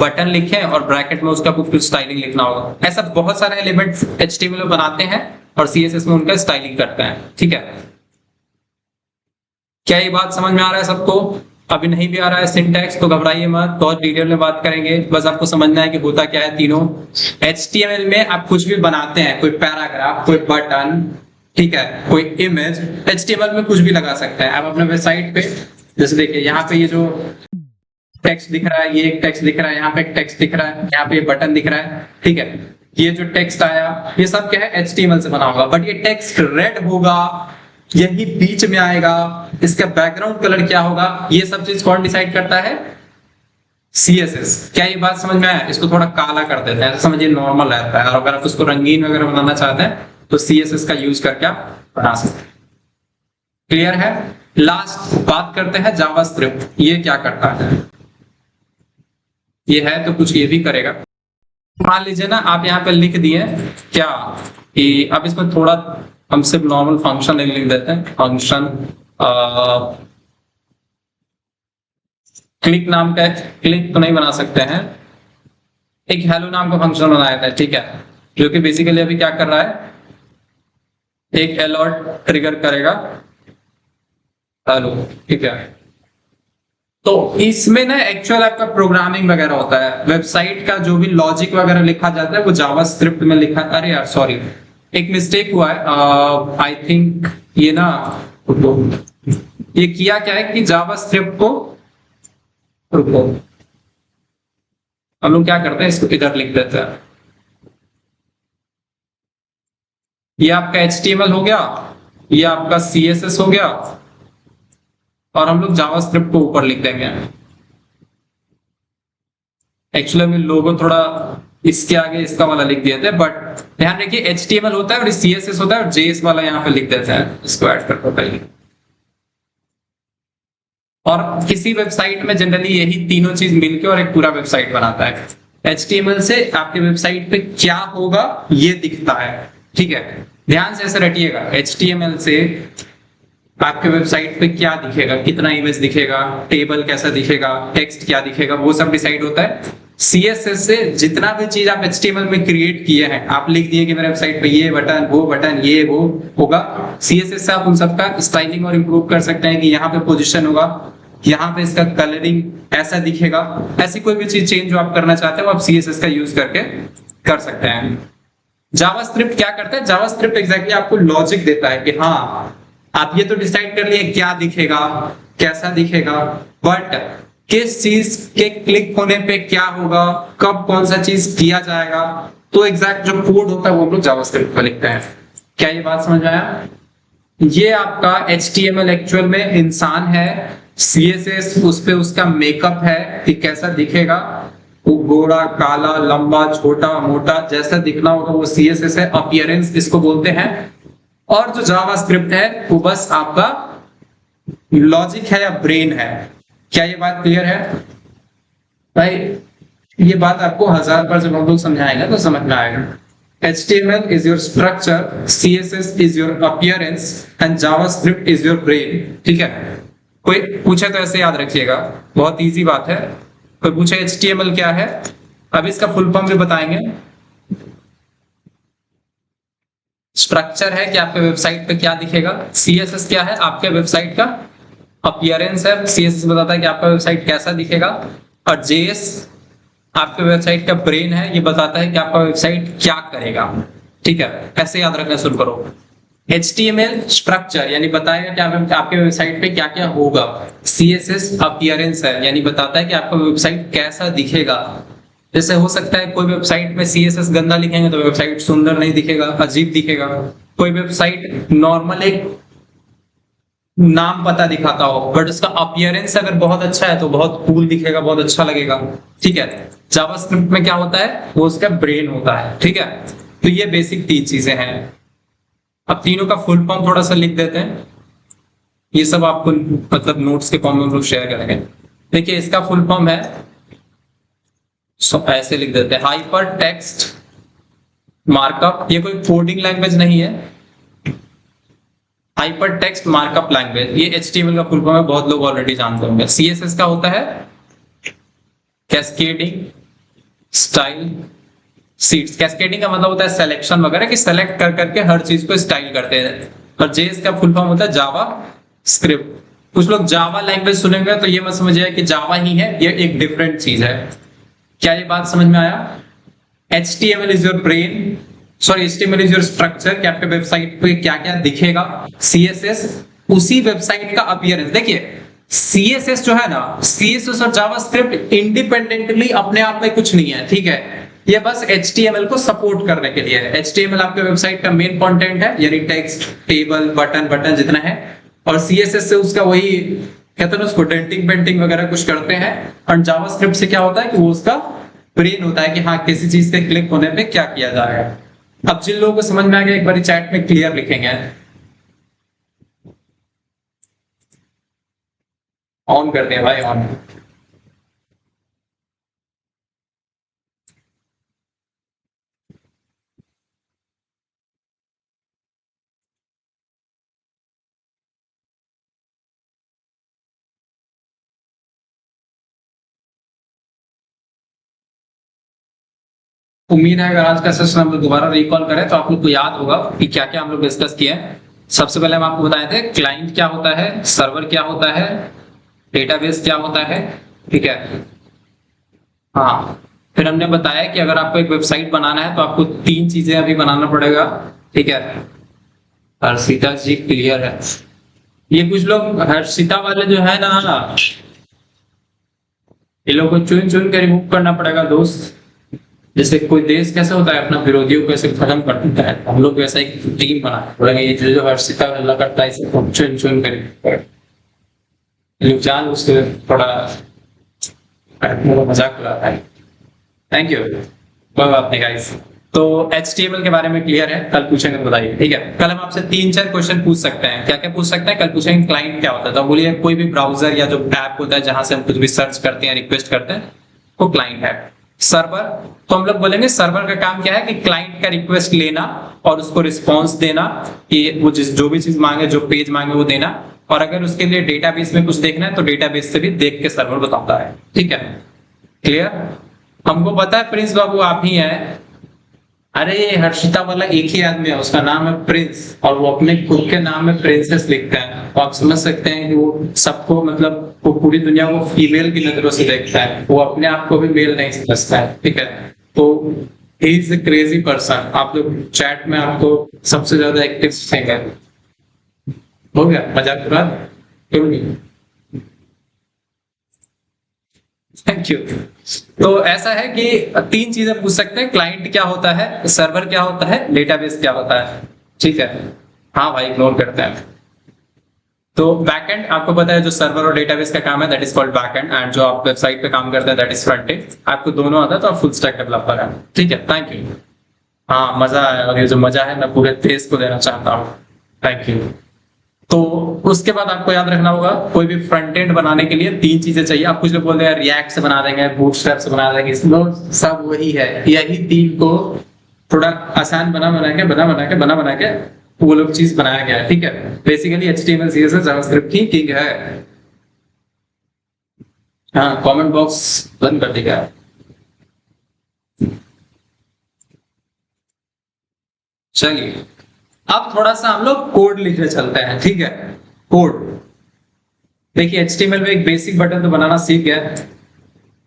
बटन लिखें और ब्रैकेट में उसका कुछ स्टाइलिंग लिखना होगा। ऐसा बहुत सारे एलिमेंट HTML में बनाते हैं और CSS में उनका स्टाइलिंग करते हैं, ठीक है? क्या ये बात समझ में आ रहा है सबको? अभी नहीं भी आ रहा है सिंटैक्स तो घबराइए मत, बहुत डिटेल में बात करेंगे, बस आपको समझना है कि होता क्या है तीनों। HTML में आप कुछ भी बनाते हैं, कोई पैराग्राफ, कोई बटन, ठीक है, कोई इमेज, HTML में कुछ भी लगा सकते हैं आप अपने वेबसाइट पे। जैसे देखिए यहाँ पे ये जो टेक्स्ट दिख रहा है, ये एक टेक्स्ट दिख रहा है, यहाँ पे एक टेक्स्ट दिख रहा है, यहाँ पे बटन दिख रहा है, ठीक है? ये जो टेक्स्ट आया, ये सब क्या है, HTML से बना होगा, बट ये टेक्स्ट रेड होगा, यही बीच में आएगा, इसका बैकग्राउंड कलर क्या होगा, ये सब चीज कौन डिसाइड करता है? CSS। क्या ये बात समझ में आया? इसको थोड़ा काला कर देते हैं, समझिए नॉर्मल रहता है, और अगर आप उसको रंगीन वगैरह बनाना चाहते हैं तो CSS का यूज करके आप बना सकते हैं। क्लियर है? लास्ट बात करते हैं जावास्क्रिप्ट, ये क्या करता है? ये है तो कुछ ये भी करेगा। मान लीजिए ना आप यहाँ पे लिख दिए क्या कि अब इसमें थोड़ा हम सिर्फ नॉर्मल फंक्शन लिख देते हैं, फंक्शन क्लिक नाम का, क्लिक तो नहीं बना सकते हैं, एक हेलो नाम का फंक्शन बनाया था, ठीक है? जो कि बेसिकली अभी क्या कर रहा है, एक अलर्ट ट्रिगर करेगा, हेलो, ठीक है? तो इसमें ना एक्चुअल आपका प्रोग्रामिंग वगैरह होता है, वेबसाइट का जो भी लॉजिक वगैरह लिखा जाता है वो जावास्क्रिप्ट में लिखा। अरे यार सॉरी, एक मिस्टेक हुआ है, आई थिंक ये ना, ये किया क्या है कि जावास्क्रिप्ट को, रुको, हम लोग क्या करते हैं, इसको इधर लिख देते हैं। ये आपका HTML हो गया, ये आपका CSS हो गया, और हम लोग जावास्क्रिप्ट को ऊपर लिख देंगे। एक्चुअली अभी लोगो थोड़ा इसके आगे इसका वाला लिख दिए थे, बट ध्यान रखिए HTML होता है और CSS होता है और JS वाला यहाँ पे लिख देते हैं, इसको ऐड करते पहले। और किसी वेबसाइट में जनरली यही तीनों चीज मिलके और एक पूरा वेबसाइट बनाता है। HTML से आपके वेबसाइट पे क्या होगा ये दिखता है, ठीक है, ध्यान से ऐसे रटिएगा। HTML से आपके वेबसाइट पे क्या दिखेगा, कितना इमेज दिखेगा, टेबल कैसा दिखेगा, टेक्स्ट क्या दिखेगा, वो सब डिसाइड होता है। CSS से जितना भी चीज आप HTML में क्रिएट किए हैं, आप लिख दिए कि मेरे वेबसाइट पे ये बटन ये वो होगा, CSS से आप उन सबका स्टाइलिंग और इंप्रूव कर सकते हैं कि यहाँ पे पोजीशन होगा, यहाँ पे इसका कलरिंग ऐसा दिखेगा। ऐसी कोई भी चीज चेंज जो आप करना चाहते हो आप CSS का यूज करके कर सकते हैं। जावास्क्रिप्ट क्या करता है, जावास्क्रिप्ट एग्जैक्टली आपको लॉजिक देता है कि हाँ आप ये तो डिसाइड कर लिए क्या दिखेगा, कैसा दिखेगा, बट किस चीज के क्लिक होने पे क्या होगा, कब कौन सा चीज किया जाएगा, तो एग्जैक्ट जो कोड होता है वो हम लोग जावास्क्रिप्ट में लिखते हैं। क्या ये बात समझ आया? ये आपका HTML एक्चुअल में इंसान है, CSS उस पे उसका मेकअप है कि कैसा दिखेगा, वो गोरा काला लंबा छोटा मोटा जैसा दिखना होगा वो CSS है, अपीयरेंस इसको बोलते हैं। और जो जावास्क्रिप्ट है वो बस आपका लॉजिक है या ब्रेन है। क्या ये बात क्लियर है भाई? ये बात आपको 1000 बार जब हम लोग समझाएंगे तो समझ में आएगा। HTML is your structure, CSS is your appearance and JavaScript is your brain। ठीक है, कोई पूछे तो ऐसे याद रखिएगा, बहुत इजी बात है। कोई पूछे HTML क्या है, अब इसका फुल फॉर्म भी बताएंगे। स्ट्रक्चर है कि आपके वेबसाइट पे क्या दिखेगा, CSS क्या है आपके वेबसाइट का अपीयरेंस है, CSS बताता है कि आपका वेबसाइट कैसा दिखेगा, और JS आपके वेबसाइट का ब्रेन है, ये बताता है कि आपका वेबसाइट क्या करेगा। ठीक है, ऐसे याद रखना शुरू करो। HTML स्ट्रक्चर यानी बताएगा कि आपके वेबसाइट पे क्या क्या होगा, CSS अपीयरेंस है यानी बताता है कि आपका वेबसाइट कैसा दिखेगा। जैसे हो सकता है कोई वेबसाइट में CSS गंदा लिखेंगे तो वेबसाइट सुंदर नहीं दिखेगा, अजीब दिखेगा। कोई वेबसाइट नॉर्मल एक नाम पता दिखाता हो बट उसका अपीयरेंस अगर बहुत अच्छा है तो बहुत कूल दिखेगा, बहुत अच्छा लगेगा। ठीक है, जावास्क्रिप्ट में क्या होता है, वो उसका ब्रेन होता है। ठीक है, तो ये बेसिक 3 चीजें हैं। अब तीनों का फुल फॉर्म थोड़ा सा लिख देते हैं, ये सब आपको मतलब नोट्स के फॉर्म में हम लोग शेयर करेंगे। देखिए इसका फुल फॉर्म है, ऐसे लिख देते हैं, हाइपर टेक्स्ट मार्कअप। ये कोई कोडिंग लैंग्वेज नहीं है, हाइपर टेक्स्ट मार्कअप लैंग्वेज। ये HTML का फुल फॉर्म है, बहुत लोग ऑलरेडी जानते होंगे। CSS का होता है कैस्केडिंग स्टाइल सीट्स। कैस्केडिंग का मतलब होता है सिलेक्शन वगैरह, कि सेलेक्ट कर करके हर चीज को स्टाइल करते हैं। और JS का फुल फॉर्म होता है जावा स्क्रिप्ट। कुछ लोग जावा लैंग्वेज सुनेंगे तो ये मत समझिए कि जावा ही है, ये एक डिफरेंट चीज है। क्या ये बात समझ में आया? HTML is your brain, sorry HTML is your structure कि आपके वेबसाइट पे क्या क्या दिखेगा। CSS उसी वेबसाइट का अपीयरेंस। देखिए CSS जो है ना, CSS और जावास्क्रिप्ट इंडिपेंडेंटली अपने आप में कुछ नहीं है, ठीक है, ये बस HTML को सपोर्ट करने के लिए है। HTML आपके वेबसाइट का मेन कंटेंट है, यानी टेक्स्ट, टेबल, बटन जितना है, और CSS से उसका वही कहते हैं उसको डेंटिंग पेंटिंग वगैरह कुछ करते हैं। और जावास्क्रिप्ट से क्या होता है कि वो उसका ब्रेन होता है कि हाँ किसी चीज के क्लिक होने पे क्या किया जाएगा। अब जिन लोगों को समझ में आ गया एक बार चैट में क्लियर लिखेंगे, ऑन करते हैं भाई, ऑन। उम्मीद है अगर आज का सेशन हम लोग दोबारा रिकॉल करें तो आप लोग को याद होगा कि क्या क्या हम लोग डिस्कस किए हैं। सबसे पहले हम आपको बताए थे क्लाइंट क्या होता है, सर्वर क्या होता है, डेटाबेस क्या होता है। ठीक है, हाँ, फिर हमने बताया कि अगर आपको एक वेबसाइट बनाना है तो आपको 3 चीजें अभी बनाना पड़ेगा। ठीक है, हर्षिता जी क्लियर है। ये कुछ लोग हर्षिता वाले जो है ना, ये लोग को चुन चुन के रिमूव करना पड़ेगा दोस्त। जैसे कोई देश कैसे होता है अपना विरोधियों को कैसे खत्म कर देता है, हम लोग वैसा एक टीम बना बोलेंगे ये जो हर्षिता हल्ला करता है इसे चुन चुन कर। लोग जान उसके थोड़ा मजाक उड़ाता है। थैंक यू, कोई बात नहीं गाइस। तो HTML के बारे में क्लियर है, कल पूछेंगे तो बताइए, ठीक है। कल हम आपसे 3-4 क्वेश्चन पूछ सकते हैं। क्या क्या पूछ सकते हैं? कल पूछेंगे क्लाइंट क्या होता है, तो बोलिए कोई भी ब्राउजर या जो ऐप होता है जहां से हम कुछ भी सर्च करते हैं, रिक्वेस्ट करते हैं, वो क्लाइंट है। सर्वर, तो हम लोग बोलेंगे सर्वर का काम क्या है कि क्लाइंट का रिक्वेस्ट लेना और उसको रिस्पॉन्स देना कि वो जो भी चीज मांगे, जो पेज मांगे वो देना, और अगर उसके लिए डेटाबेस में कुछ देखना है तो डेटाबेस से भी देख के सर्वर बताता है, ठीक है। क्लियर? हमको पता है प्रिंस बाबू आप ही हैं। अरे ये हर्षिता वाला एक ही आदमी है, उसका नाम है प्रिंस, और वो अपने खुद के नाम में प्रिंसेस लिखता है। तो आप समझ सकते हैं कि वो सबको, मतलब वो पूरी दुनिया को फीमेल की नजरों से देखता है, वो अपने आप को भी मेल नहीं समझता है, ठीक है। तो he is a crazy person. आप लोग चैट में आपको सबसे ज्यादा एक्टिव दिखेंगे। हो गया मजाक पूरा? क्यों नहीं? Thank you. तो ऐसा है कि 3 चीजें पूछ सकते हैं, क्लाइंट क्या होता है, सर्वर क्या होता है, डेटाबेस क्या होता है, ठीक है। हाँ भाई, इग्नोर करते हैं। तो बैकएंड आपको पता है, जो सर्वर और डेटाबेस का काम है that is called backend, and जो आप वेबसाइट पे काम करते हैं दैट इज फ्रंट एंड। आपको दोनों आता है तो आप फुल स्टैक डेवलपर हैं, ठीक है। Thank you. हाँ मजा आया, और ये जो मजा है मैं पूरे देश को देना चाहता हूँ। Thank you. तो उसके बाद आपको याद रखना होगा, कोई भी फ्रंट एंड बनाने के लिए 3 चीजें चाहिए। आप कुछ लोग बोलते हैं रिएक्ट से बना देंगे, बूटस्ट्रैप से बना देंगे, सब वही है। यही 3 को थोड़ा आसान बना के वो लोग चीज बनाया गया है, ठीक है। बेसिकली HTML CSS जावास्क्रिप्ट की किंग है। हाँ, कमेंट बॉक्स बंद कर देगा। चलिए, अब थोड़ा सा हम लोग कोड लिखने चलते हैं, ठीक है। कोड देखिए, HTML में एक बेसिक बटन तो बनाना सीख गया,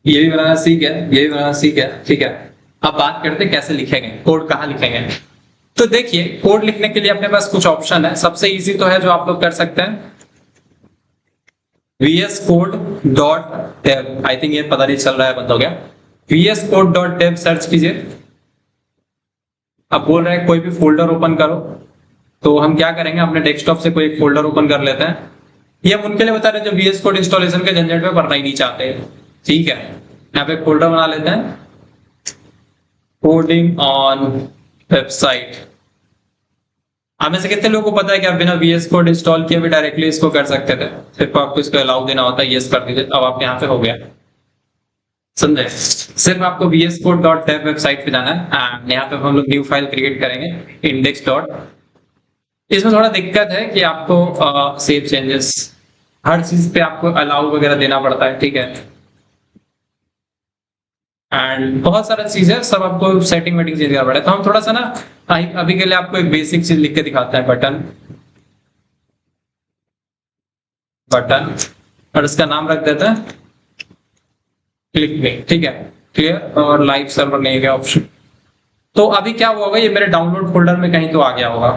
ये भी बनाना सीख गया, ये भी बनाना सीख गया, ठीक है। अब बात करते हैं कैसे लिखेंगे, कोड कहाँ लिखेंगे। तो देखिए, कोड लिखने के लिए अपने पास कुछ ऑप्शन है। सबसे इजी तो है जो आप लोग कर सकते हैं, VS Code.dev। आई थिंक ये पता नहीं चल रहा है, बंद हो गया। VS Code.dev सर्च कीजिए। अब बोल रहे हैं कोई भी फोल्डर ओपन करो, तो हम क्या करेंगे, अपने डेस्कटॉप से कोई एक फोल्डर ओपन कर लेते हैं। ये हम उनके लिए बता रहे हैं जो VS Code इंस्टॉलेशन के झंझट में पड़ना ही नहीं चाहते, ठीक है। यहाँ पे फोल्डर बना लेते हैं, कोडिंग ऑन वेबसाइट। आप में से कितने लोगों को पता है कि आप बिना VS Code इंस्टॉल किए भी डायरेक्टली इसको कर सकते थे? सिर्फ आपको इसको अलाउ देना होता है, यस कर दीजिए, अब आप यहाँ पे हो गया, समझे। सिर्फ आपको VSCode.dev वेबसाइट पे जाना है, यहाँ पे हम लोग न्यू फाइल क्रिएट करेंगे, इंडेक्स डॉट। इसमें थोड़ा दिक्कत है कि आपको सेव चेंजेस, हर चीज पे आपको अलाउ वगैरह देना पड़ता है, ठीक है। एंड बहुत सारा चीज है, सब आपको सेटिंग वेटिंग चेंज करना पड़ेगा। तो हम थोड़ा सा ना अभी के लिए आपको एक बेसिक चीज लिख के दिखाते हैं, बटन, बटन, और इसका नाम रख देते हैं क्लिक में, ठीक है। क्लियर? और लाइव सर्वर नहीं गया ऑप्शन। तो अभी क्या हुआ होगा, ये मेरे डाउनलोड फोल्डर में कहीं तो आ गया होगा,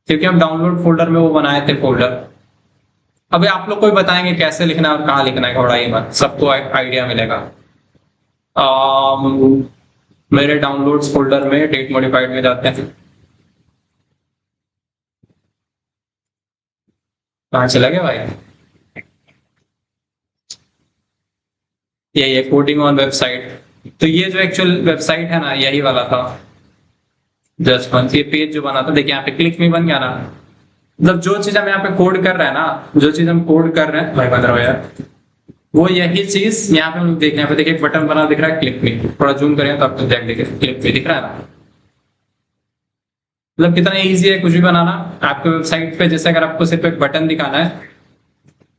क्योंकि हम डाउनलोड फोल्डर में वो बनाए थे फोल्डर। अभी आप लोग को भी बताएंगे कैसे लिखना है और कहाँ लिखना है, घबराइए मत, सबको आइडिया मिलेगा। मेरे डाउनलोड्स फोल्डर में डेट मॉडिफाइड में जाते हैं, कहाँ चला गया भाई, ये कोडिंग ऑन वेबसाइट। तो ये जो एक्चुअल वेबसाइट है ना, यही वाला था जस्ट वंस, ये पेज जो बना था, देखिए यहाँ पे क्लिक में बन गया ना। मतलब जो चीज हम यहाँ पे कोड कर रहे हैं ना, जो चीज हम कोड कर रहे हैं, भाई बन रहा हो यार, वो यही चीज यहाँ पे हम लोग देख रहे हैं। देखिए एक बटन बना दिख रहा है क्लिक में, थोड़ा जूम करें तो आपको देखिए क्लिक में दिख रहा है ना। मतलब कितना इजी है कुछ भी बनाना। आपके वेबसाइट पे जैसे अगर आपको सिर्फ एक बटन दिखाना है,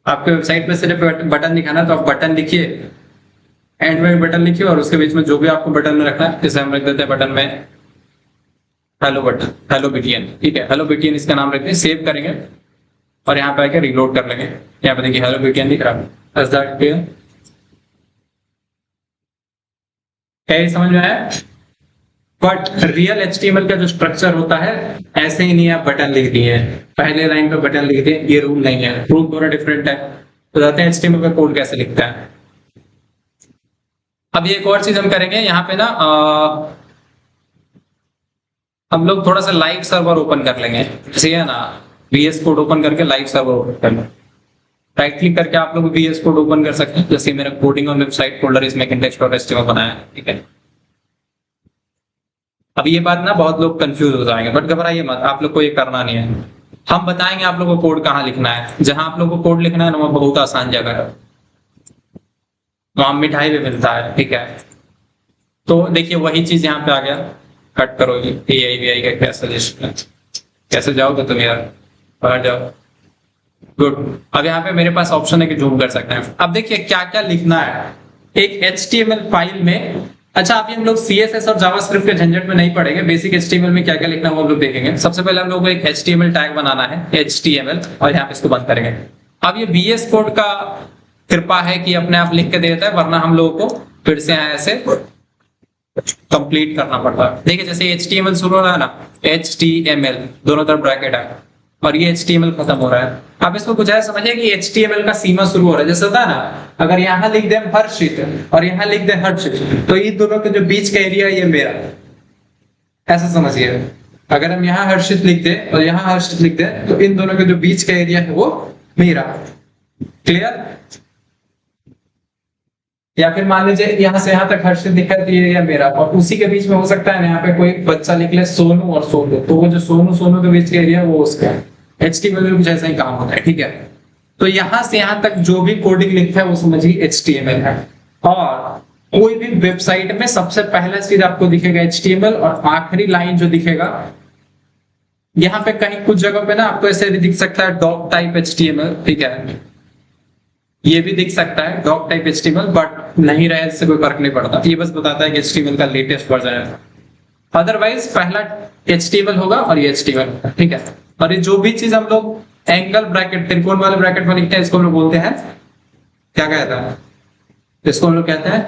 आपके वेबसाइट पे सिर्फ बटन दिखाना है, तो आप बटन लिखिए, एंड में बटन लिखिए, और उसके बीच में जो भी आपको बटन में रखना है, जैसे हम रख देते हैं बटन में हेलो बटन, हेलो BTN, ठीक है। हेलो BTN इसका नाम रखते हैं, सेव करेंगे और यहाँ पे आके रिलोड कर लेंगे। यहाँ पे देखिए हेलो BTN दिख रहा है, समझ में आया। बट रियल HTML का जो स्ट्रक्चर होता है, ऐसे ही नहीं आप बटन लिख दिए, पहले लाइन पे बटन लिख दिए, ये रूल नहीं है, रूल थोड़ा डिफरेंट है। तो जानते हैं HTML का कोड कैसे लिखता है। अब एक और चीज हम करेंगे यहाँ पे ना, हम लोग थोड़ा सा लाइव सर्वर ओपन कर लेंगे, जैसे है ना, VS Code ओपन करके लाइव सर्वर ओपन कर लेंगे। राइट क्लिक करके आप लोग VS कोड ओपन कर सकते हैं, जैसे मेरा कोडिंग ऑन वेबसाइट फोल्डर इसमें इंडेक्स और HTML बनाया है, ठीक है। अब ये बात ना बहुत लोग कंफ्यूज हो जाएंगे, बट घबराइए मत, आप लोग को ये करना नहीं है। हम बताएंगे आप लोगों को कोड कहाँ लिखना है। जहां आप लोगों को कोड लिखना है ना, वो बहुत आसान जगह है, वहां मिठाई भी मिलता है, ठीक है। तो देखिए वही चीज यहाँ पे आ गया, कट करो ये AIVI का क्या सजेशन है, कैसे जाओगे तुम यार, बाहर जाओ। गुड। अब यहाँ पे मेरे पास ऑप्शन है कि जूम कर सकते हैं। अब देखिए क्या क्या लिखना है एक HTML फाइल में। अच्छा, अभी हम लोग CSS और जावास्क्रिप्ट के झंझट में नहीं पड़ेंगे, बेसिक HTML में क्या क्या लिखना है वो हम लोग देखेंगे। सबसे पहले हम लोग को एक HTML टैग बनाना है, HTML, और यहाँ पे इसको बंद करेंगे। अब ये VS कोड का कृपा है कि अपने आप लिख के दे देता है, वरना हम लोगों को फिर से ऐसे कंप्लीट करना पड़ता है। देखिए जैसे HTML शुरू हो रहा है ना, HTML दोनों तरफ ब्रैकेट है, और ये HTML खत्म हो रहा है। आप इसको कुछ ऐसा समझिए कि HTML का सीमा शुरू हो रहा है, जैसे होता है ना, अगर यहाँ लिख दें हर्षित और यहाँ लिख दें हर्षित, तो इन दोनों के जो बीच का एरिया है ये मेरा, ऐसा समझिए। अगर हम यहाँ हर्षित लिख दें और यहाँ हर्षित लिख दें, तो इन दोनों के जो बीच का एरिया है वो मेरा। क्लियर? या फिर मान लीजिए यहाँ से यहाँ तक हर्षित लिखा है तो ये एरिया मेरा, और उसी के बीच में हो सकता है यहाँ पे कोई बच्चा लिख ले सोनू और सोनू, तो वो जो सोनू सोनू के बीच का एरिया वो उसका है। HTML में कुछ ऐसा ही काम होता है, ठीक है। तो यहाँ से यहाँ तक जो भी कोडिंग लिखा है वो समझिए HTML है। और कोई भी वेबसाइट में सबसे पहला चीज आपको दिखेगा HTML, और आखिरी लाइन जो दिखेगा यहाँ पे कहीं कुछ जगह पे ना आपको ऐसे भी दिख सकता है डॉक टाइप HTML, ठीक है। ये भी दिख सकता है डॉक टाइप HTML, बट नहीं रहे इससे कोई फर्क नहीं पड़ता, ये बस बताता है कि HTML का लेटेस्ट वर्जन है। अदरवाइज पहला HTML होगा और ये HTML होगा, ठीक है। और ये जो भी चीज हम लोग एंगल ब्रैकेट, त्रिकोण वाले ब्रैकेट में लिखते हैं, इसको हम लोग बोलते हैं, क्या कहता है, इसको हम लोग कहते हैं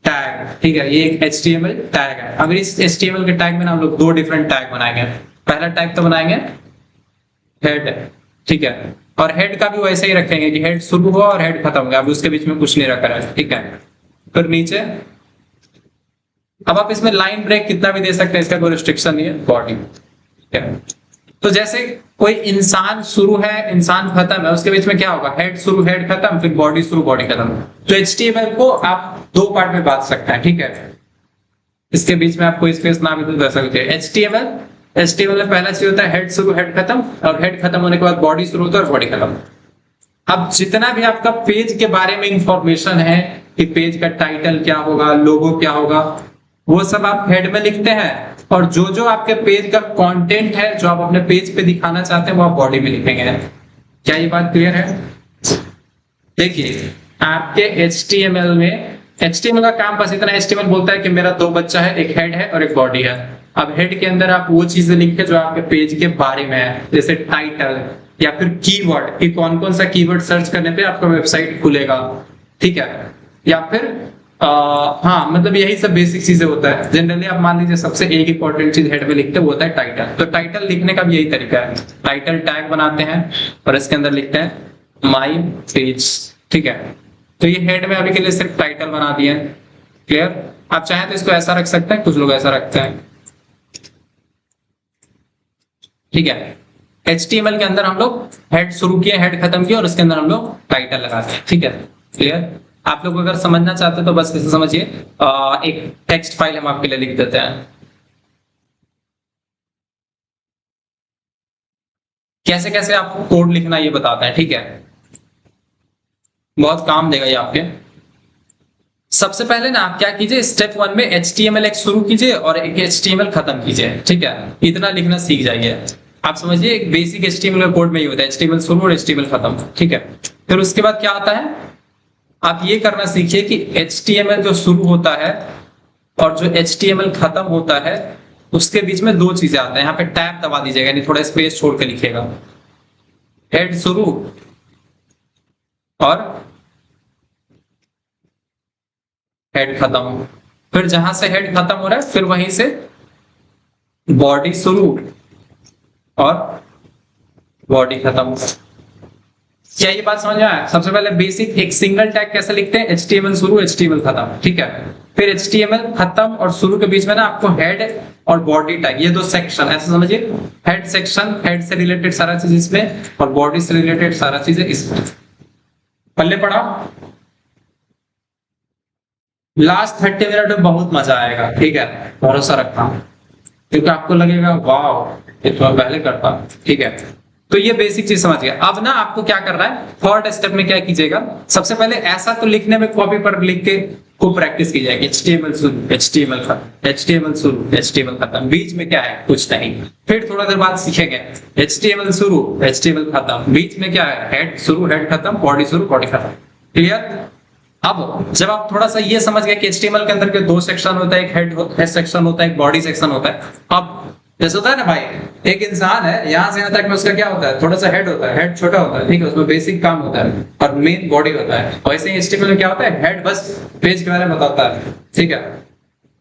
टैग, ठीक है। ये एक HTML टैग है। अगर इस HTML के टैग में ना हम लोग दो डिफरेंट टैग बनाएंगे। पहला टैग तो बनाएंगे हेड, ठीक है, और हेड का भी वैसे ही रखेंगे कि हेड शुरू हुआ और हेड खत्म होगा, अभी उसके बीच में कुछ नहीं रखा है, ठीक है। फिर नीचे अब आप इसमें लाइन ब्रेक कितना भी दे सकते हैं, इसका कोई रिस्ट्रिक्शन नहीं है, बॉडी, ठीक है। तो जैसे कोई इंसान शुरू है इंसान खत्म है, उसके बीच में क्या होगा, हेड शुरू हेड खत्म, फिर बॉडी शुरू बॉडी खत्म। तो HTML को आप दो पार्ट में बांट सकते हैं, ठीक है। इसके बीच में आप कोई स्पेस ना भी कर सकते हैं। HTML में पहला चीज होता है हेड शुरू हेड खत्म, और हेड खत्म होने के बाद बॉडी शुरू होता है और बॉडी खत्म। अब जितना भी आपका पेज के बारे में इंफॉर्मेशन है कि पेज का टाइटल क्या होगा, लोगो क्या होगा, वो सब आप हेड में लिखते हैं, और जो जो आपके पेज का कंटेंट है जो आप अपने पेज पे दिखाना चाहते हैं वो आप बॉडी में लिखेंगे। क्या ये बात क्लियर है? देखिए आपके HTML का काम बस इतना, HTML बोलता है कि मेरा दो बच्चा है, एक हेड है और एक बॉडी है। अब हेड के अंदर आप वो चीजें लिखे जो आपके पेज के बारे में है, जैसे टाइटल या फिर कीवर्ड कि कौन कौन सा कीवर्ड सर्च करने पे आपका वेबसाइट खुलेगा, ठीक है। या फिर हाँ, मतलब यही सब बेसिक चीजें होता है। जनरली आप मान लीजिए सबसे एक इंपॉर्टेंट चीज हेड में लिखते हैं वो होता है टाइटल। तो टाइटल लिखने का भी यही तरीका है, टाइटल टैग बनाते हैं और इसके अंदर लिखते हैं माय पेज, ठीक है। तो ये हेड में अभी के लिए सिर्फ टाइटल बना दिए, क्लियर। आप चाहें तो इसको ऐसा रख सकते हैं, कुछ लोग ऐसा रखते हैं, ठीक है। HTML के अंदर हम लोग हेड शुरू किया हेड खत्म किया, और इसके अंदर हम लोग टाइटल लगाते हैं, ठीक है, क्लियर। आप लोग अगर समझना चाहते हो तो बस इसे समझिए, एक टेक्स्ट फाइल हम आपके लिए लिख देते हैं। कैसे कैसे आपको कोड लिखना ये बताते हैं, ठीक है। बहुत काम देगा ये आपके। सबसे पहले ना आप क्या कीजिए, स्टेप 1 में HTML एक शुरू कीजिए और एक HTML खत्म कीजिए, ठीक है। इतना लिखना सीख जाइए। आप समझिए एक बेसिक HTML का कोड में ही होता है HTML शुरू और HTML खत्म, ठीक है। फिर उसके बाद क्या आता है, आप ये करना सीखिए कि HTML जो शुरू होता है और जो HTML खत्म होता है उसके बीच में दो चीजें आते हैं। यहाँ पे टैब दबा दीजिएगा, यानी थोड़ा स्पेस छोड़ के लिखिएगा, हेड शुरू और हेड खत्म। फिर जहां से हेड खत्म हो रहा है फिर वहीं से बॉडी शुरू और बॉडी खत्म। क्या ये बात समझ में आया? सबसे पहले बेसिक एक सिंगल टैग कैसे लिखते हैं, HTML शुरू HTML खत्म, ठीक है। फिर HTML खत्म और शुरू के बीच में ना आपको हेड और बॉडी टैग, ये दो सेक्शन ऐसे समझिए, हेड सेक्शन, हेड से रिलेटेड सारा चीज इसमें और बॉडी से रिलेटेड सारा चीज इसमें, पल्ले पड़ा। लास्ट 30 मिनट में बहुत मजा आएगा, ठीक है, भरोसा रखता हूं, क्योंकि आपको लगेगा वाह ये तो मैं पहले करता, ठीक है। तो ये बेसिक चीज समझ गया। अब ना आपको क्या करना है, थर्ड स्टेप में क्या कीजिएगा, सबसे पहले ऐसा तो लिखने में कॉपी पर लिख के खूब प्रैक्टिस की जाएगी। HTML शुरू, HTML खत्म, HTML शुरू, HTML खत्म, बीच में क्या है, कुछ नहीं। फिर थोड़ा देर बाद सीखेंगे HTML शुरू, HTML खत्म, बीच में क्या है, हेड शुरू, हेड खत्म, बॉडी शुरू, बॉडी खत्म। क्लियर? अब जब आप थोड़ा सा ये समझ गए कि HTML के अंदर के दो सेक्शन होता है, एक हेड सेक्शन होता है, एक बॉडी सेक्शन होता है। अब जैसे होता है ना भाई, एक इंसान है, यहां से यहां तक में उसका क्या होता है, थोड़ा सा हेड होता है, हेड छोटा होता है, ठीक है, उसमें बेसिक काम होता है और मेन बॉडी होता है। वैसे ही HTML में क्या होता है, हेड बस पेज के बारे में बताता है, ठीक है,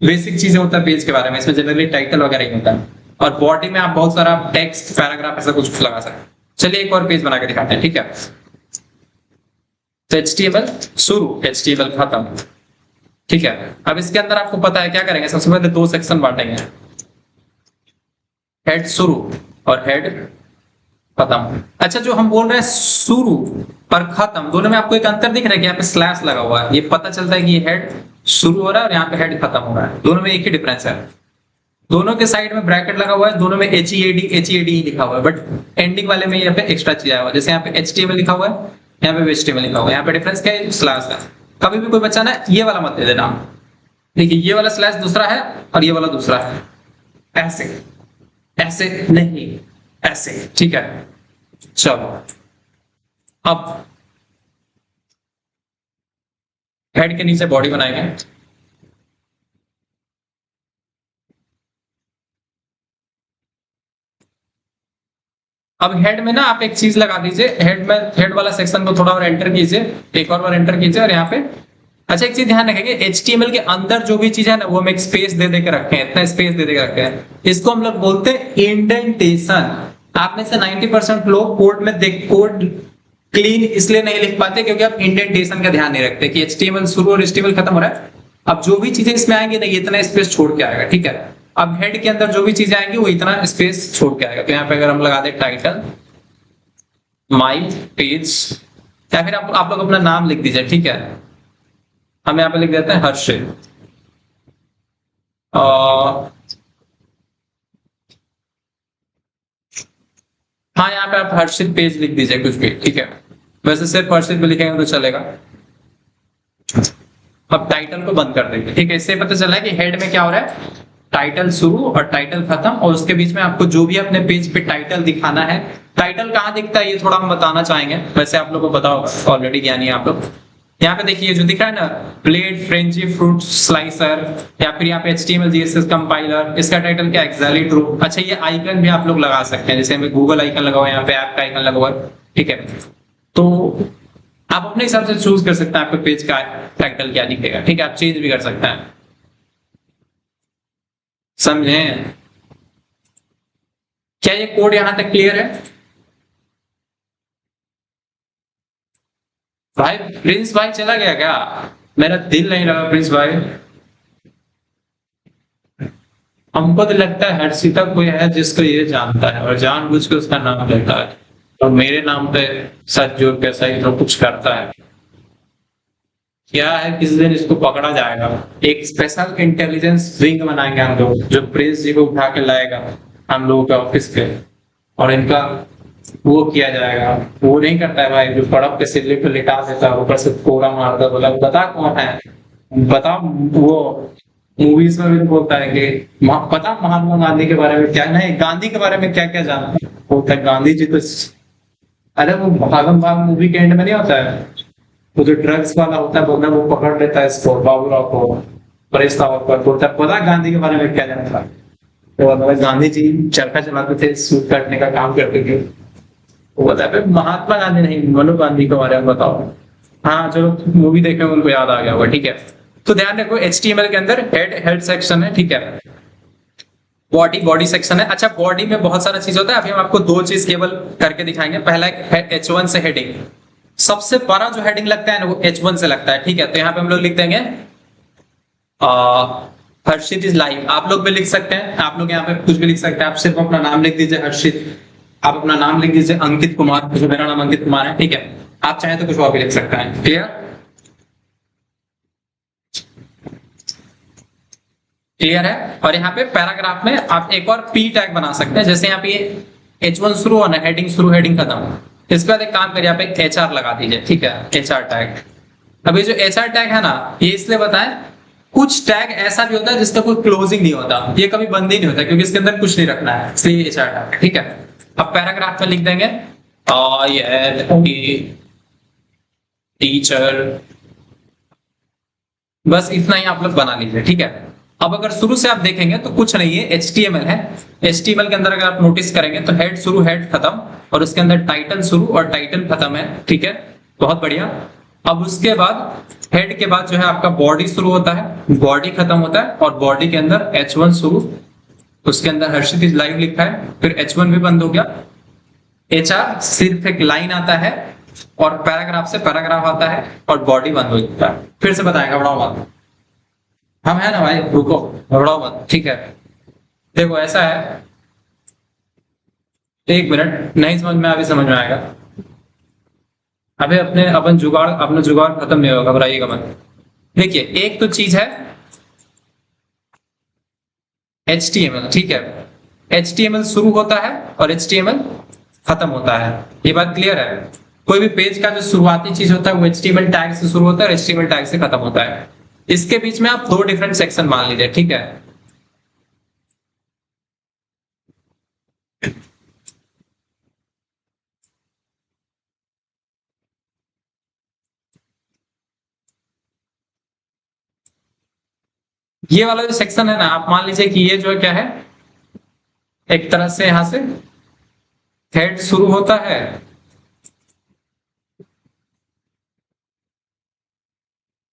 बेसिक चीजें होता है पेज के बारे में, इसमें जनरली टाइटल वगैरह ही होता है, और बॉडी में आप बहुत सारा टेक्स्ट, पैराग्राफ, ऐसा कुछ लगा सकते हैं। चलिए एक और पेज बना के दिखाते हैं, ठीक है। तो HTML शुरू, HTML खत्म, ठीक है। अब इसके अंदर आपको पता है क्या करेंगे, सबसे पहले दो सेक्शन बांटेंगे, हेड शुरू और हेड खत्म। अच्छा, जो हम बोल रहे हैं शुरू और खत्म, दोनों में आपको एक अंतर दिख रहा है कि यहाँ पे स्लैश लगा हुआ है, ये पता चलता है कि ये हेड शुरू हो रहा है और यहाँ पे हेड खत्म हो रहा है, दोनों में एक ही डिफरेंस है। दोनों के साइड में ब्रैकेट लगा हुआ है, दोनों में HEAD ही लिखा हुआ है, बट एंडिंग वाले में यहाँ पे एक्स्ट्रा चीज आया हुआ है, जैसे यहाँ पे HTML लिखा हुआ है, यहाँ पे HTML लिखा हुआ है, यहाँ पे डिफरेंस क्या है, स्लैश है। कभी भी कोई बच्चा ना ये वाला मत दे देना, देखिए ये वाला स्लैश दूसरा है और ये वाला दूसरा है, ऐसे ऐसे नहीं, ऐसे, ठीक है। चलो अब हेड के नीचे बॉडी बनाएंगे। अब हेड में ना आप एक चीज लगा दीजिए, हेड में, हेड वाला सेक्शन को थोड़ा और एंटर कीजिए, एक और बार एंटर कीजिए, और यहाँ पे अच्छा एक चीज ध्यान रखेंगे, HTML के अंदर जो भी चीज है ना, वो हम एक स्पेस दे के रखे हैं, इतना स्पेस दे के रखे हैं, इसको हम लोग बोलते हैं इंडेंटेशन। आप में से 90% लोग कोड में देख, कोड क्लीन इसलिए नहीं लिख पाते क्योंकि आप इंडेंटेशन का ध्यान नहीं रखते कि HTML शुरू और HTML खत्म हो रहा है। अब जो भी चीजें इसमें आएंगी ना, इतना स्पेस छोड़ के आएगा, ठीक है। अब हेड के अंदर जो भी चीजें आएंगी वो इतना स्पेस छोड़ के आएगा। तो यहाँ पे अगर हम लगा दे टाइटल, माय पेज, या फिर आप लोग अपना नाम लिख दीजिए, ठीक है। हम यहाँ पे लिख देते हैं हर्षित, हाँ यहाँ पे आप हर्षित पेज लिख दीजिए कुछ भी, ठीक है। वैसे सिर्फ हर्षित भी लिखेंगे तो चलेगा। अब टाइटल को बंद कर देंगे, ठीक है। इससे पता चला है कि हेड में क्या हो रहा है, टाइटल शुरू और टाइटल खत्म, और उसके बीच में आपको जो भी अपने पेज पे टाइटल दिखाना है, टाइटल कहाँ दिखता है ये थोड़ा हम बताना चाहेंगे, वैसे आप लोगों को पता होगा, ऑलरेडी ज्ञानी आप लोग। यहाँ पे देखिए जो दिख रहा है ना, प्लेट फ्रेंची फ्रूट स्लाइसर, या फिर यहाँ पे HTML CSS कंपाइलर, इसका टाइटल क्या है, एक्जेली ट्रू। अच्छा ये आइकन भी आप लोग लगा सकते हैं, जैसे हमें गूगल आइकन लगा हुआ है, यहाँ पे ऐप का आइकन लगा हुआ है, ठीक है। तो आप अपने हिसाब से चूज कर सकते हैं आपके पेज का टाइटल क्या दिखेगा, ठीक है। आप चेंज भी कर सकते हैं, समझे? क्या ये कोड यहां तक क्लियर है भाई? प्रिंस भाई चला गया क्या? मेरा दिल नहीं लगा प्रिंस भाई। हमको तो लगता है हर्षिता कोई है जिसको ये जानता है और जानबूझ के उसका नाम लेता है, और मेरे नाम पे सच जोड़ के सही तो कुछ करता है। क्या है, किस दिन इसको पकड़ा जाएगा। एक स्पेशल इंटेलिजेंस विंग बनाएंगे हम लोग, जो प्रिंस जी को उठा के लाएगा हम लोगों के ऑफिस पे, और इनका वो किया जाएगा। वो नहीं करता है भाई, जो सड़क पे सिल्ली पे लिटा देता है, ऊपर से कोड़ा मारता, बोला बता कौन है, बता। वो मूवीज में भी बोलता है कि पता महात्मा गांधी के बारे में क्या, नहीं गांधी के बारे में क्या क्या जानता होता है गांधी जी तो। अरे वो भागम भाग मूवी के एंड में नहीं होता है, वो जो ड्रग्स वाला होता है, बोलना वो पकड़ लेता है इसको, बाबूराव को, परेश रावत पर, बोलता है पता गांधी के बारे में क्या जानता है। तो गांधी जी चरखा चलाते थे, सूट काटने का काम करते थे। वो बताया महात्मा गांधी नहीं, मनु गांधी के बारे में बताओ। हाँ चलो, मूवी देखे उनको याद आ गया होगा, ठीक है। तो ध्यान रखो HTML के अंदर हेड सेक्शन है, ठीक है, बॉडी सेक्शन है। अच्छा बॉडी में बहुत सारा चीज होता है, अभी हम आपको दो चीज केवल करके दिखाएंगे। पहला है H1 से हेडिंग, सबसे बड़ा जो हेडिंग लगता है ना वो H1 से लगता है, ठीक है। तो यहाँ पे हम लोग लिख देंगे हर्षित इज लाइव। आप लोग भी लिख सकते हैं, आप लोग यहाँ पे कुछ भी लिख सकते हैं, आप सिर्फ अपना नाम लिख दीजिए हर्षित, आप अपना नाम लिख दीजिए अंकित कुमार, जो मेरा नाम अंकित कुमार है, ठीक है। आप चाहें तो कुछ और भी लिख सकते हैं। क्लियर? क्लियर है? और यहाँ पे पैराग्राफ में आप एक और पी टैग बना सकते हैं, जैसे यहाँ पे H1 शुरू होना, हेडिंग शुरू हेडिंग खत्म। इसके बाद एक काम करिए, आप एक HR लगा दीजिए, ठीक है, HR टैग। अभी जो HR टैग है ना, ये इसलिए बताएं, कुछ टैग ऐसा भी होता है जिसका कोई क्लोजिंग नहीं होता, ये कभी बंद ही नहीं होता क्योंकि इसके अंदर कुछ नहीं रखना है, इसलिए HR टैग, ठीक है। अब पैराग्राफ में लिख देंगे आई एम ए टीचर, बस इतना ही आप लोग बना लीजिए, ठीक है। अब अगर शुरू से आप देखेंगे तो कुछ नहीं है, HTML है। HTML के अंदर अगर आप नोटिस करेंगे तो हेड शुरू हेड खत्म, और उसके अंदर टाइटल शुरू और टाइटल खत्म है, ठीक है, बहुत बढ़िया। अब उसके बाद हेड के बाद जो है आपका बॉडी शुरू होता है, बॉडी खत्म होता है, और बॉडी के अंदर H1 शुरू, उसके अंदर हर्षित इज लाइव लिखा है, फिर H1 भी बंद हो गया। HR सिर्फ एक लाइन आता है, और पैराग्राफ से पैराग्राफ आता है, और बॉडी बंद हो जाता है। फिर से बताएगा, घबराओ मत, हम है ना भाई, रुको, घबराओ मत, ठीक है। देखो ऐसा है, एक मिनट, नहीं समझ में अभी समझ में आएगा। अभी अपन जुगाड़, अपना जुगाड़ खत्म नहीं होगा, घबराइएगा मत। देखिए एक तो चीज है HTML, ठीक है, HTML शुरू होता है और HTML खत्म होता है, ये बात क्लियर है। कोई भी पेज का जो शुरुआती चीज होता है वो HTML टैग से शुरू होता है और HTML टैग से खत्म होता है। इसके बीच में आप दो डिफरेंट सेक्शन मान लीजिए, ठीक है। ये वाला जो सेक्शन है ना, आप मान लीजिए कि ये जो है क्या है, एक तरह से यहां से हेड शुरू होता है,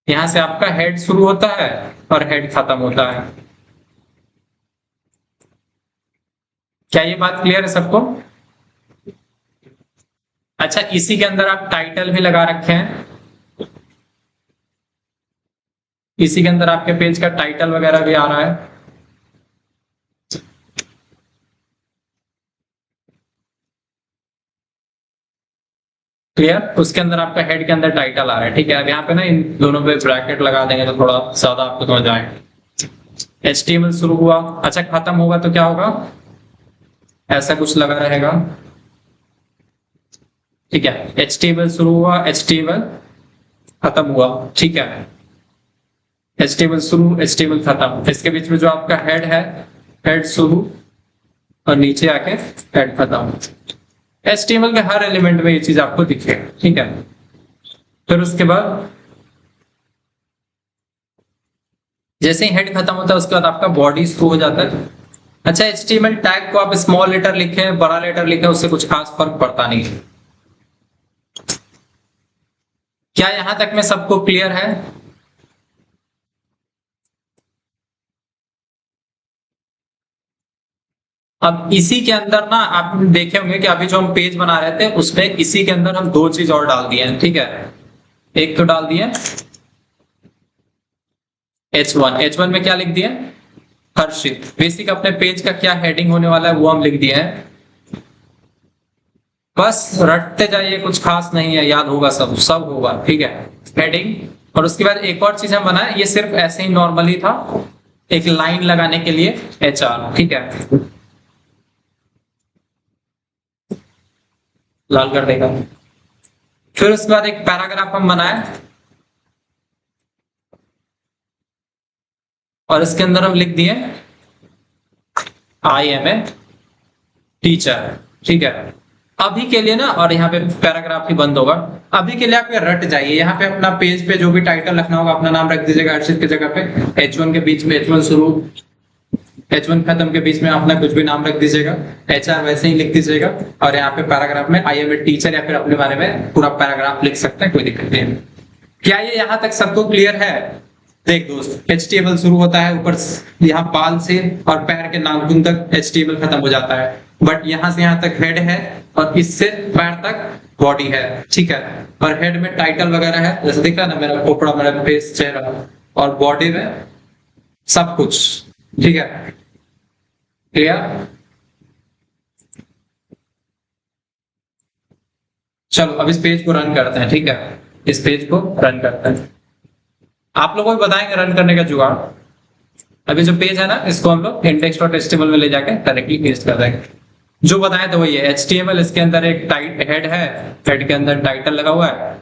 यहां से आपका हेड शुरू होता है और हेड खत्म होता है। क्या ये बात क्लियर है सबको? अच्छा, इसी के अंदर आप टाइटल भी लगा रखे हैं, इसी के अंदर आपके पेज का टाइटल वगैरह भी आ रहा है। क्लियर? उसके अंदर आपका हेड के अंदर टाइटल आ रहा है, ठीक है। अब यहाँ पे ना इन दोनों पे ब्रैकेट लगा देंगे तो थोड़ा ज्यादा आपको समझ आएगा। HTML शुरू हुआ, अच्छा खत्म होगा तो क्या होगा, ऐसा कुछ लगा रहेगा, ठीक है। HTML शुरू हुआ, HTML खत्म हुआ, ठीक है। HTML शुरू, HTML खत्म, इसके बीच में जो आपका हेड है, हेड शुरू और नीचे आके हेड खत्म। HTML के हर एलिमेंट में ये चीज आपको दिखेगा, ठीक है। फिर उसके बाद जैसे ही हेड खत्म होता है उसके बाद आपका बॉडी शुरू हो जाता है। अच्छा, HTML टैग को आप स्मॉल लेटर लिखें बड़ा लेटर लिखें, उससे कुछ खास फर्क पड़ता नहीं है। क्या यहां तक में सबको क्लियर है? अब इसी के अंदर ना आप देखे होंगे कि अभी जो हम पेज बना रहे थे उसमें इसी के अंदर हम दो चीज और डाल दिए हैं, ठीक है। एक तो डाल दिए H1 में क्या लिख दिए, हर्षित। बेसिक अपने पेज का क्या हेडिंग होने वाला है वो हम लिख दिए हैं, बस रटते जाइए, कुछ खास नहीं है, याद होगा, सब सब होगा, ठीक है। हेडिंग, और उसके बाद एक और चीज हम बनाए, ये सिर्फ ऐसे ही नॉर्मली था, एक लाइन लगाने के लिए HR, ठीक है, लाल कर देगा। फिर उसके बाद एक पैराग्राफ हम बनाए, और इसके अंदर हम लिख दिए आई एम ए टीचर, ठीक है। अभी के लिए ना, और यहाँ पे पैराग्राफ ही बंद होगा, अभी के लिए आप रट जाइए, यहाँ पे अपना पेज पे जो भी टाइटल रखना होगा अपना नाम रख दीजिएगा हर्षित की जगह पे, H1 के बीच में H1 शुरू, H1 खत्म के बीच में अपना कुछ भी नाम रख दीजिएगा, HR वैसे ही लिख दीजिएगा, और यहाँ पे पैराग्राफ में आई एम ए टीचर, या फिर अपने बारे में पूरा पैराग्राफ लिख सकते हैं, कोई दिक्कत नहीं है। क्या ये यहाँ तक सबको क्लियर है? देख दोस्त, HTML शुरू होता है ऊपर यहाँ बाल से और पैर के नाखून तक HTML खत्म हो जाता है, बट यहाँ से यहाँ तक हेड है और इससे पैर तक बॉडी है, ठीक है। और हेड में टाइटल वगैरह है, जैसे दिख रहा है ना मेरा खोपड़ा, मेरा फेस, चेहरा, और बॉडी में सब कुछ, ठीक है। क्लियर? चलो अब इस पेज को रन करते हैं, ठीक है, इस पेज को रन करते हैं। आप लोगों को बताएंगे रन करने का जुगाड़। अभी जो पेज है ना, इसको हम लोग index.html में ले जाके डायरेक्टली पेस्ट कर देंगे। जो बताया था वही है, HTML, इसके अंदर एक टाइट हेड है, हेड के अंदर टाइटल लगा हुआ है,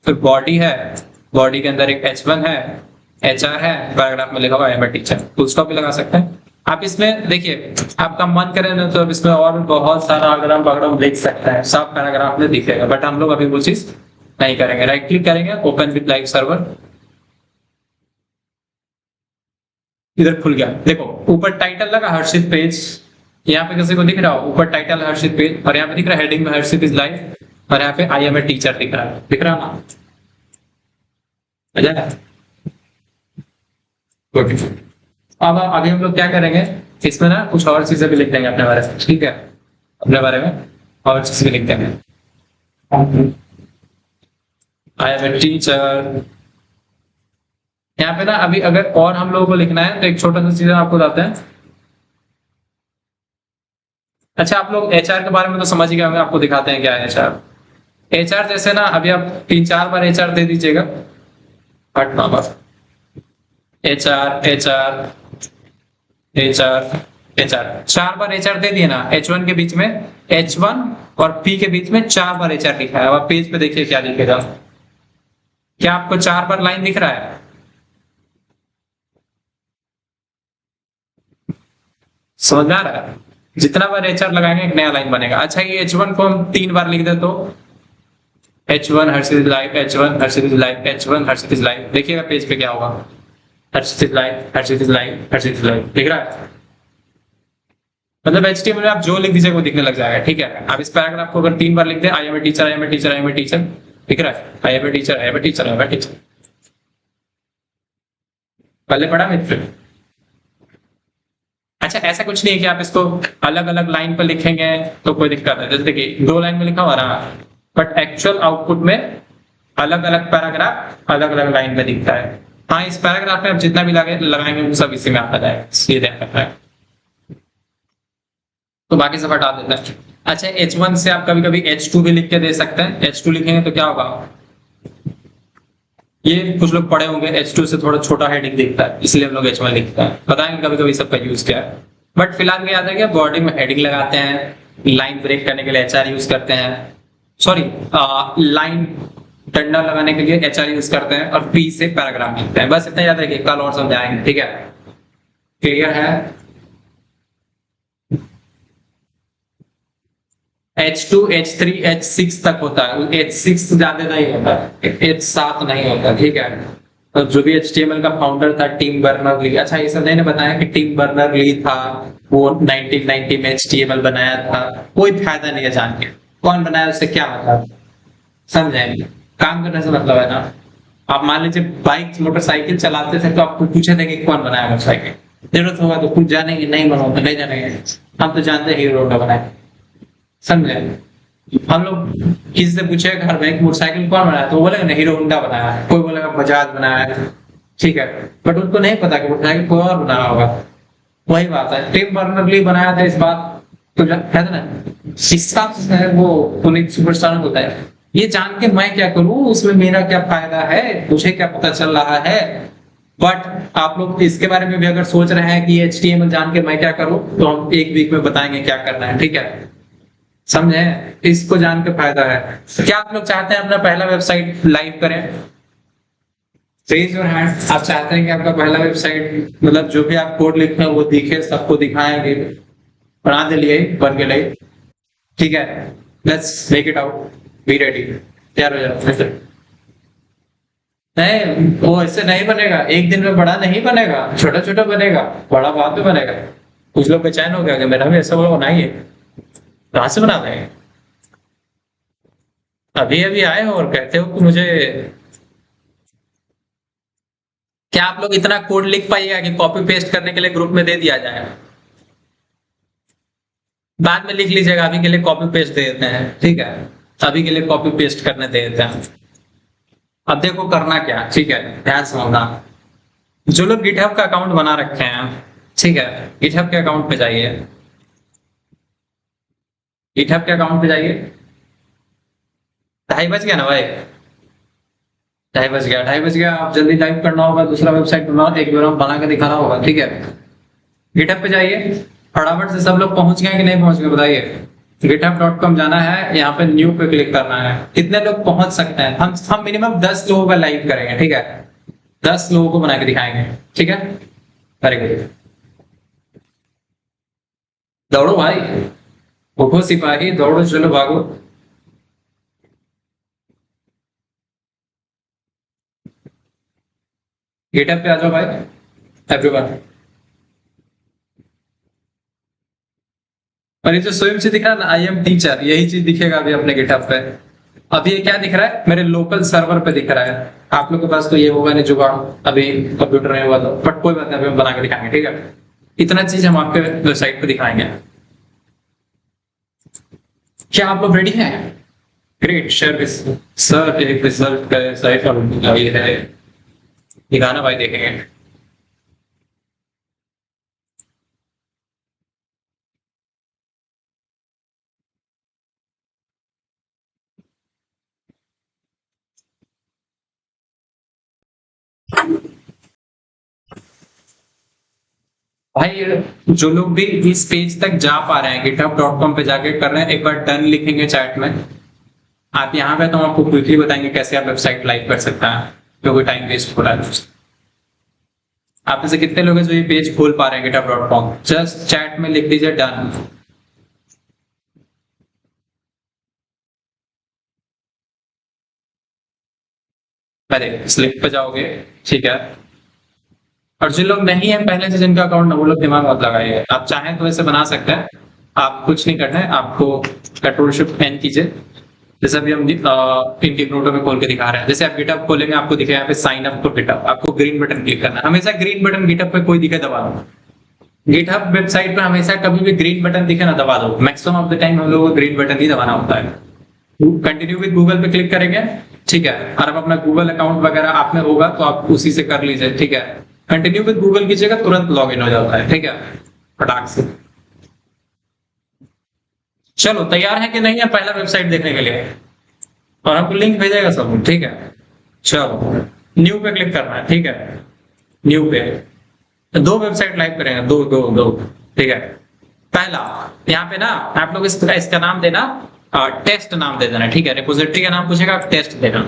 फिर बॉडी है, बॉडी के अंदर एक H1 है, HR है, पैराग्राफ में लिखा हुआ है टीचर, फुल स्टॉप भी लगा सकते हैं आप। इसमें देखिए आपका मन करे ना तो इसमें और बहुत सारा अगड़म बगड़म लिख सकते हैं, सब पैराग्राफ में दिखेगा, बट हम लोग अभी वो चीज नहीं करेंगे। राइट क्लिक करेंगे, ओपन विद लाइव सर्वर, इधर खुल गया। देखो ऊपर टाइटल लगा हर्षित पेज, यहाँ पे किसी को दिख रहा हो ऊपर टाइटल हर्षित पेज, और यहाँ पे दिख रहा है हेडिंग में हर्षित इज लाइव, और यहाँ पे आई एम ए टीचर दिख रहा है, दिख रहा ना? गुड। अब अभी हम लोग क्या करेंगे, इसमें ना कुछ और चीजें भी लिख देंगे अपने बारे में, ठीक है, अपने बारे में और चीजें भी लिख देंगे। आई एम ए टीचर, यहाँ पे ना अभी अगर और हम लोगों को लिखना है तो एक छोटा सा चीज आपको बताते हैं। अच्छा आप लोग एचआर के बारे में तो समझ ही गए होंगे, आपको दिखाते हैं क्या है एचआर। एचआर जैसे ना अभी आप 3-4 बार एचआर दे दीजिएगा, हटना बस, एचआर एचआर एचआर एचआर, 4 बार एचआर दे दिए ना, H1 के बीच में, H1 और P के बीच में 4 बार एचआर लिखा है। अब पेज पे देखिए क्या लिखेगा, क्या आपको 4 बार लाइन दिख रहा है? समझ में आ रहा है? जितना बार एचआर लगाएंगे एक नया लाइन बनेगा। अच्छा ये H1 को हम 3 बार लिख दे तो H1 Harshit is live, H1 Harshit is live, H1 Harshit is live, देखिएगा पेज पे क्या होगा, Harshit is live, Harshit is live, Harshit is live, दिख रहा है? मतलब HTML में आप जो लिख दीजिए वो दिखने लग जाएगा, ठीक है। आप इस पैराग्राफ को अगर 3 बार लिख दें, I am a teacher, I am a teacher, I am a teacher, दिख रहा है? I am a teacher, I am a teacher, I am a teacher, पहले पढ़ा मित्र? अच्छा ऐसा कुछ नहीं है कि आप इसको अलग अलग लाइन पर लिखेंगे तो कोई दिक्कत है, जैसे कि 2 लाइन में लिखा हुआ रहा, बट एक्चुअल आउटपुट में अलग अलग पैराग्राफ अलग अलग लाइन में दिखता है। हाँ इस पैराग्राफ में आप जितना भी लगाएंगे वो सब इसी में आता जाएगा, ये ध्यान रखना है। तो बाकी सब हटा देते हैं। अच्छा H1 से आप कभी कभी H2 भी लिख के दे सकते हैं। H2 लिखेंगे तो क्या होगा, ये कुछ लोग पढ़े होंगे, H2 से थोड़ा छोटा हेडिंग दिखता है, इसलिए हम लोग H1 लिखते हैं, बताएंगे कभी कभी सबका यूज क्या है। बट फिलहाल में याद रखिए बॉडी में हेडिंग लगाते हैं, लाइन ब्रेक करने के लिए HR यूज करते हैं, सॉरी लाइन डंडा लगाने के लिए HR यूज करते हैं, और P से पैराग्राफ लिखते हैं। बस इतना याद रखिए, कल और समझाएंगे, ठीक है? क्लियर है? H2, H3, H6 तक होता है, H6 ज्यादा नहीं होता, H7 नहीं होता, ठीक है। तो जो भी HTML का फाउंडर था टिम बर्नर ली, अच्छा ये सब नहीं बताया कि टिम बर्नर ली था, वो 1990 में HTML बनाया था, कोई फायदा नहीं है जान के, कौन बनाया उससे क्या मतलब, समझेंगे? काम करने से मतलब है ना। आप मान लीजिए बाइक मोटरसाइकिल चलाते थे तो आपको पूछे थे कि कौन बनाया मोटरसाइकिल, जरूरत होगा तो कुछ जानेंगे, नहीं बनाओ तो नहीं जानेंगे, हम तो जानते हैं हीरो होंडा बनाए, समझे? हम लोग किसी से पूछे घर में मोटरसाइकिल कौन बनाया तो वो बोलेगा हीरो होंडा बनाया है, कोई बोलेगा बजाज बनाया है, ठीक है, बट उनको नहीं पता कि मोटरसाइकिल कोई और बनाया होगा। वही बात है, टिम बर्नर-ली बनाया था, इस बात तो कहते ना इसका वो पुनीत सुपरस्टार होता है, ये जान के मैं क्या करूं, उसमें मेरा क्या फायदा है, मुझे क्या पता चल रहा है। बट आप लोग इसके बारे में भी अगर सोच रहे हैं कि HTML जान के मैं क्या करूं, तो हम एक वीक में बताएंगे क्या करना है, ठीक है? समझे? इसको जान के फायदा है। क्या आप लोग चाहते हैं अपना पहला वेबसाइट लाइव करें? Raise your hand. आप चाहते हैं कि आपका पहला वेबसाइट, मतलब जो भी आप कोड लिखे हैं वो दिखे, सबको दिखाएंगे, बना दे लिए बन के लिए, ठीक है? Let's make it out, be ready, तैयार हो जाओ। नहीं वो ऐसे नहीं बनेगा, एक दिन में बड़ा नहीं बनेगा, छोटा छोटा बनेगा, बड़ा बाद में बनेगा। कुछ लोग बेचैन हो गया कि मेरा भी ऐसा बोला बनाइए, कहां से बना देंगे? अभी अभी आए हो और कहते हो कि मुझे, क्या आप लोग इतना कोड लिख पाइएगा कि कॉपी पेस्ट करने के लिए ग्रुप में दे दिया जाए? बाद में लिख लीजिएगा, अभी के लिए कॉपी पेस्ट दे देते हैं, ठीक है? अभी के लिए कॉपी पेस्ट करने दे देते हैं। अब देखो करना क्या, ठीक है, ध्यान से समझना। जो लोग गिटहब का अकाउंट बना रखे हैं, ठीक है, गिटहब के अकाउंट पे जाइए, गिटहब के अकाउंट पे जाइए, ढाई बज गया ना भाई, ढाई बज गया, ढाई बज गया। आप जल्दी टाइप करना होगा, दूसरा वेबसाइट बनाओ, एक बार बना के दिखाना होगा, ठीक है। गिटहब पे जाइए, फटाफट से सब लोग पहुंच गए कि नहीं पहुंच गए बताइए। github.com जाना है, यहाँ पे न्यू पे क्लिक करना है। कितने लोग पहुंच सकते हैं? हम मिनिमम 10 लोगों का लाइव करेंगे, ठीक है, 10 लोगों को बना के दिखाएंगे, ठीक है। करेंगे, दौड़ो भाई, उठो सिपाही, दौड़ो, चलो भागो। गिटहब पे आ जाओ भाई एवरीवन। और ये जो स्वयं से दिख रहा है ना, आई एम टीचर, यही चीज दिखेगा अभी अपने गिटहब पे। अभी ये क्या दिख रहा है? मेरे लोकल सर्वर पे दिख रहा है। आप लोग के पास तो ये होगा नहीं जुगाड़ अभी कंप्यूटर में हुआ, तो बट कोई बात नहीं, अभी हम बना के दिखाएंगे, ठीक है। इतना चीज हम आपके वेबसाइट पे दिखाएंगे। क्या आप लोग रेडी हैं? ग्रेट, शेयर सर, एक रिजल्ट का साइट ये है, दिखाना भाई, देखेंगे। भाई जो लोग भी इस पेज तक जा पा रहे हैं, github.com पे जाके कर रहे हैं, एक बार डन लिखेंगे चैट में। आप यहाँ पे तो हम आपको क्विकली बताएंगे कैसे आप वेबसाइट लाइव कर सकते हैं, क्योंकि टाइम वेस्ट हो रहा है। आप में से कितने लोग हैं जो ये पेज खोल पा रहे हैं github.com? जस्ट चैट में लिख दीजिए डन। पहले स्लिप पे जाओगे, ठीक है। और जो लोग नहीं है पहले से, जिनका अकाउंट ना, वो लोग दिमाग मत लगाइए। आप चाहें तो ऐसे बना सकते हैं, आप कुछ नहीं करना है आपको। कंट्रोल शिफ्ट एन कीजिए, जैसे अभी हम इनके नोटों में खोल के दिखा रहे हैं। जैसे आप गिटअप खोलेंगे, आपको दिखे यहाँ पे साइन अप टू गिटअप, आपको ग्रीन बटन क्लिक करना है। हमेशा ग्रीन बटन गिटअप पे कोई दिखे दबा दो। गिटहब वेबसाइट पे हमेशा कभी भी ग्रीन बटन दिखे ना, दबा दो। मैक्सिमम ऑफ द टाइम हम लोगों को ग्रीन बटन ही दबाना होता है। कंटिन्यू विद गूगल पे क्लिक करेंगे, ठीक है। और अब अपना गूगल अकाउंट वगैरह आप में होगा तो आप उसी से कर लीजिए, ठीक है। कंटिन्यू विद गूगल कीजिएगा, तुरंत लॉग इन हो जाता है, ठीक है, फटाक से। चलो तैयार है कि नहीं है पहला वेबसाइट देखने के लिए? और हमको लिंक भेजेगा सब, ठीक है। चलो न्यू पे क्लिक करना है, ठीक है। न्यू पे दो वेबसाइट लाइव करेंगे, दो दो दो, ठीक है। पहला यहाँ पे ना आप लोग इसका नाम देना, टेस्ट नाम दे देना, ठीक है। रिपोजिटरी का नाम पूछेगा, आप टेस्ट देना,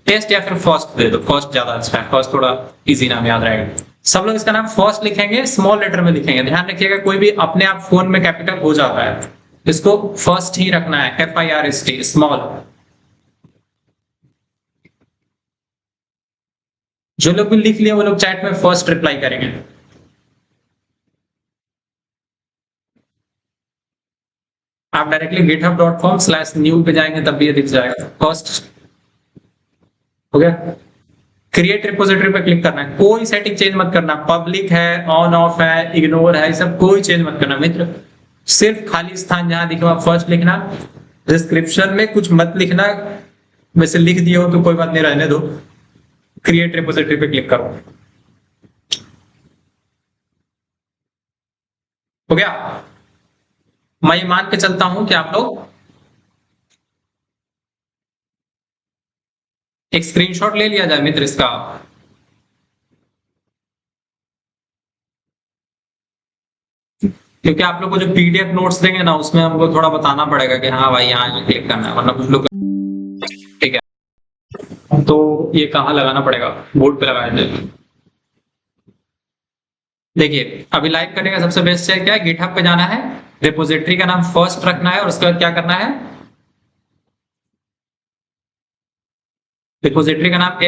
टेस्ट या फिर फर्स्ट दे दो, फर्स्ट ज्यादा अच्छा है, फर्स्ट थोड़ा इजी नाम याद रहेगा। सब लोग इसका नाम फर्स्ट लिखेंगे, स्मॉल लेटर में लिखेंगे। ध्यान रखिएगा कोई भी अपने आप फोन में कैपिटल हो जाता है, इसको फर्स्ट ही रखना है, FIRST, स्मॉल। जो लोग भी लिख लिए वो लोग चैट में फर्स्ट रिप्लाई करेंगे। आप डायरेक्टली github.com/new पे जाएंगे तब भी ये दिख जाएगा, फर्स्ट हो गया। क्रिएट रिपोजिटरी पे क्लिक करना है, कोई सेटिंग चेंज मत करना, पब्लिक है, ऑन ऑफ है, इग्नोर है, सब कोई चेंज मत करना मित्र। सिर्फ खाली स्थान जहां दिखे वहां फर्स्ट लिखना। डिस्क्रिप्शन में कुछ मत लिखना, वैसे लिख दिए हो तो कोई बात नहीं, रहने दो। क्रिएट रिपोजिटरी पे क्लिक करो, हो गया। मैं ये मान के चलता हूं कि आप लोग एक स्क्रीनशॉट ले लिया जाए मित्र इसका। क्योंकि आप लोग को जो PDF नोट्स देंगे ना, उसमें हमको थोड़ा बताना पड़ेगा कि हाँ भाई यहाँ क्लिक करना है, वरना कुछ लोग, ठीक है। तो ये कहाँ लगाना पड़ेगा? बोर्ड पे लगाया जाए। देखिए अभी लाइव करने का सबसे बेस्ट है क्या, गिटहब पे जाना है, रिपोजिटरी का नाम फर्स्ट रखना है, और उसके बाद क्या करना है, रिपोजिटरी का नाम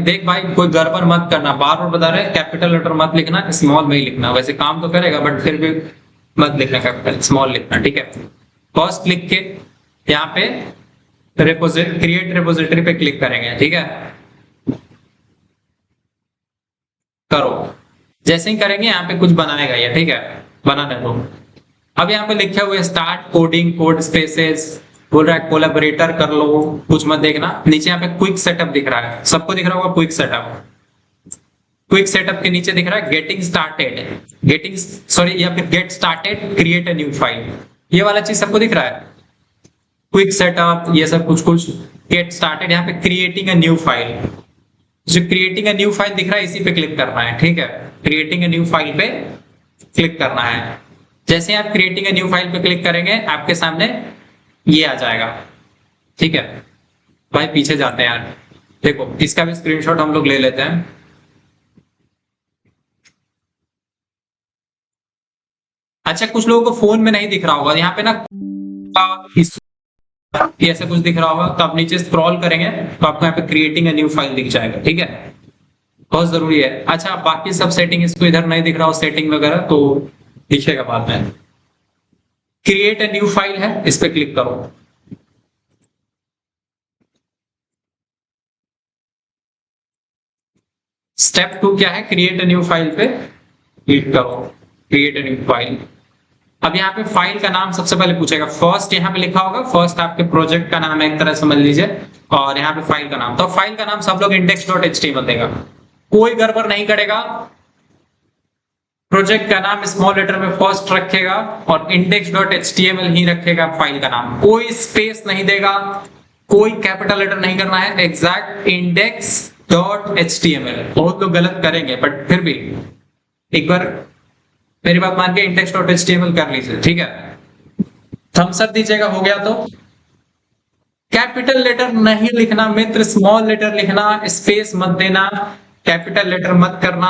देख भाई कोई गड़बड़ मत करना, बार बार बता रहे हैं, कैपिटल लेटर मत लिखना, स्मॉल में ही लिखना। वैसे काम तो करेगा बट फिर भी मत लिखना कैपिटल, स्मॉल लिखना, ठीक है। फर्स्ट लिख के यहाँ पे क्रिएट रिपोजिटरी पे क्लिक करेंगे, ठीक है। करो, जैसे ही करेंगे यहाँ पे कुछ बनाएगा ये, ठीक है, बनाने दो। अब यहाँ पे लिखे हुए स्टार्ट कोडिंग, कोड स्पेसेस, बोल रहा है कोलैबोरेटर कर लो, कुछ मत देखना। नीचे यहाँ पे क्विक सेटअप दिख रहा है, सबको दिख रहा होगा क्विक सेटअप। क्विक सेटअप के नीचे दिख रहा है गेटिंग स्टार्टेड, या फिर get started create a new file, ये वाला चीज सबको दिख रहा है। क्विक सेटअप, ये सब कुछ कुछ। गेट स्टार्टेड, यहाँ पे क्रिएटिंग अ न्यू फाइल, जो क्रिएटिंग अ न्यू फाइल दिख रहा है इसी पे क्लिक करना है, ठीक है। क्रिएटिंग अ न्यू फाइल पे क्लिक करना है। जैसे आप क्रिएटिंग अ न्यू फाइल पे क्लिक करेंगे आपके सामने ये आ जाएगा, ठीक है। भाई पीछे जाते हैं यार, देखो इसका भी स्क्रीनशॉट हम लोग ले लेते हैं। अच्छा, कुछ लोगों को फोन में नहीं दिख रहा होगा, यहाँ पे ना ये ऐसा कुछ दिख रहा होगा, तो आप नीचे स्क्रॉल करेंगे तो आपको यहाँ पे क्रिएटिंग अ न्यू फाइल दिख जाएगा, ठीक है। बहुत जरूरी है। अच्छा, बाकी सब सेटिंग इसको इधर नहीं दिख रहा हो, सेटिंग वगैरह तो दिखेगा बाद में। क्रिएट अ न्यू फाइल है, इस पे क्लिक करो। स्टेप 2 क्या है, क्रिएट अ न्यू फाइल पे क्लिक करो। Create a new file. अब यहाँ पे फाइल का नाम सबसे पहले पूछेगा। फर्स्ट यहाँ पे लिखा होगा, फर्स्ट आपके प्रोजेक्ट का नाम है एक तरह समझ लीजिए, और यहाँ पे फाइल का नाम, तो फाइल का नाम सब लोग index.html देगा, कोई गड़बड़ नहीं करेगा। प्रोजेक्ट का नाम स्मॉल लेटर में फर्स्ट रखेगा और index.html ही रखेगा फाइल का नाम, कोई स्पेस नहीं देगा, कोई कैपिटल लेटर नहीं करना है, एग्जैक्ट index.html। बहुत लोग गलत करेंगे बट फिर भी एक बार मेरी बात मान के index.html कर लीजिए, ठीक है। थम्स अप दीजिएगा, हो गया। तो कैपिटल लेटर नहीं लिखना मित्र, स्मॉल लेटर लिखना, स्पेस मत देना, कैपिटल लेटर मत करना,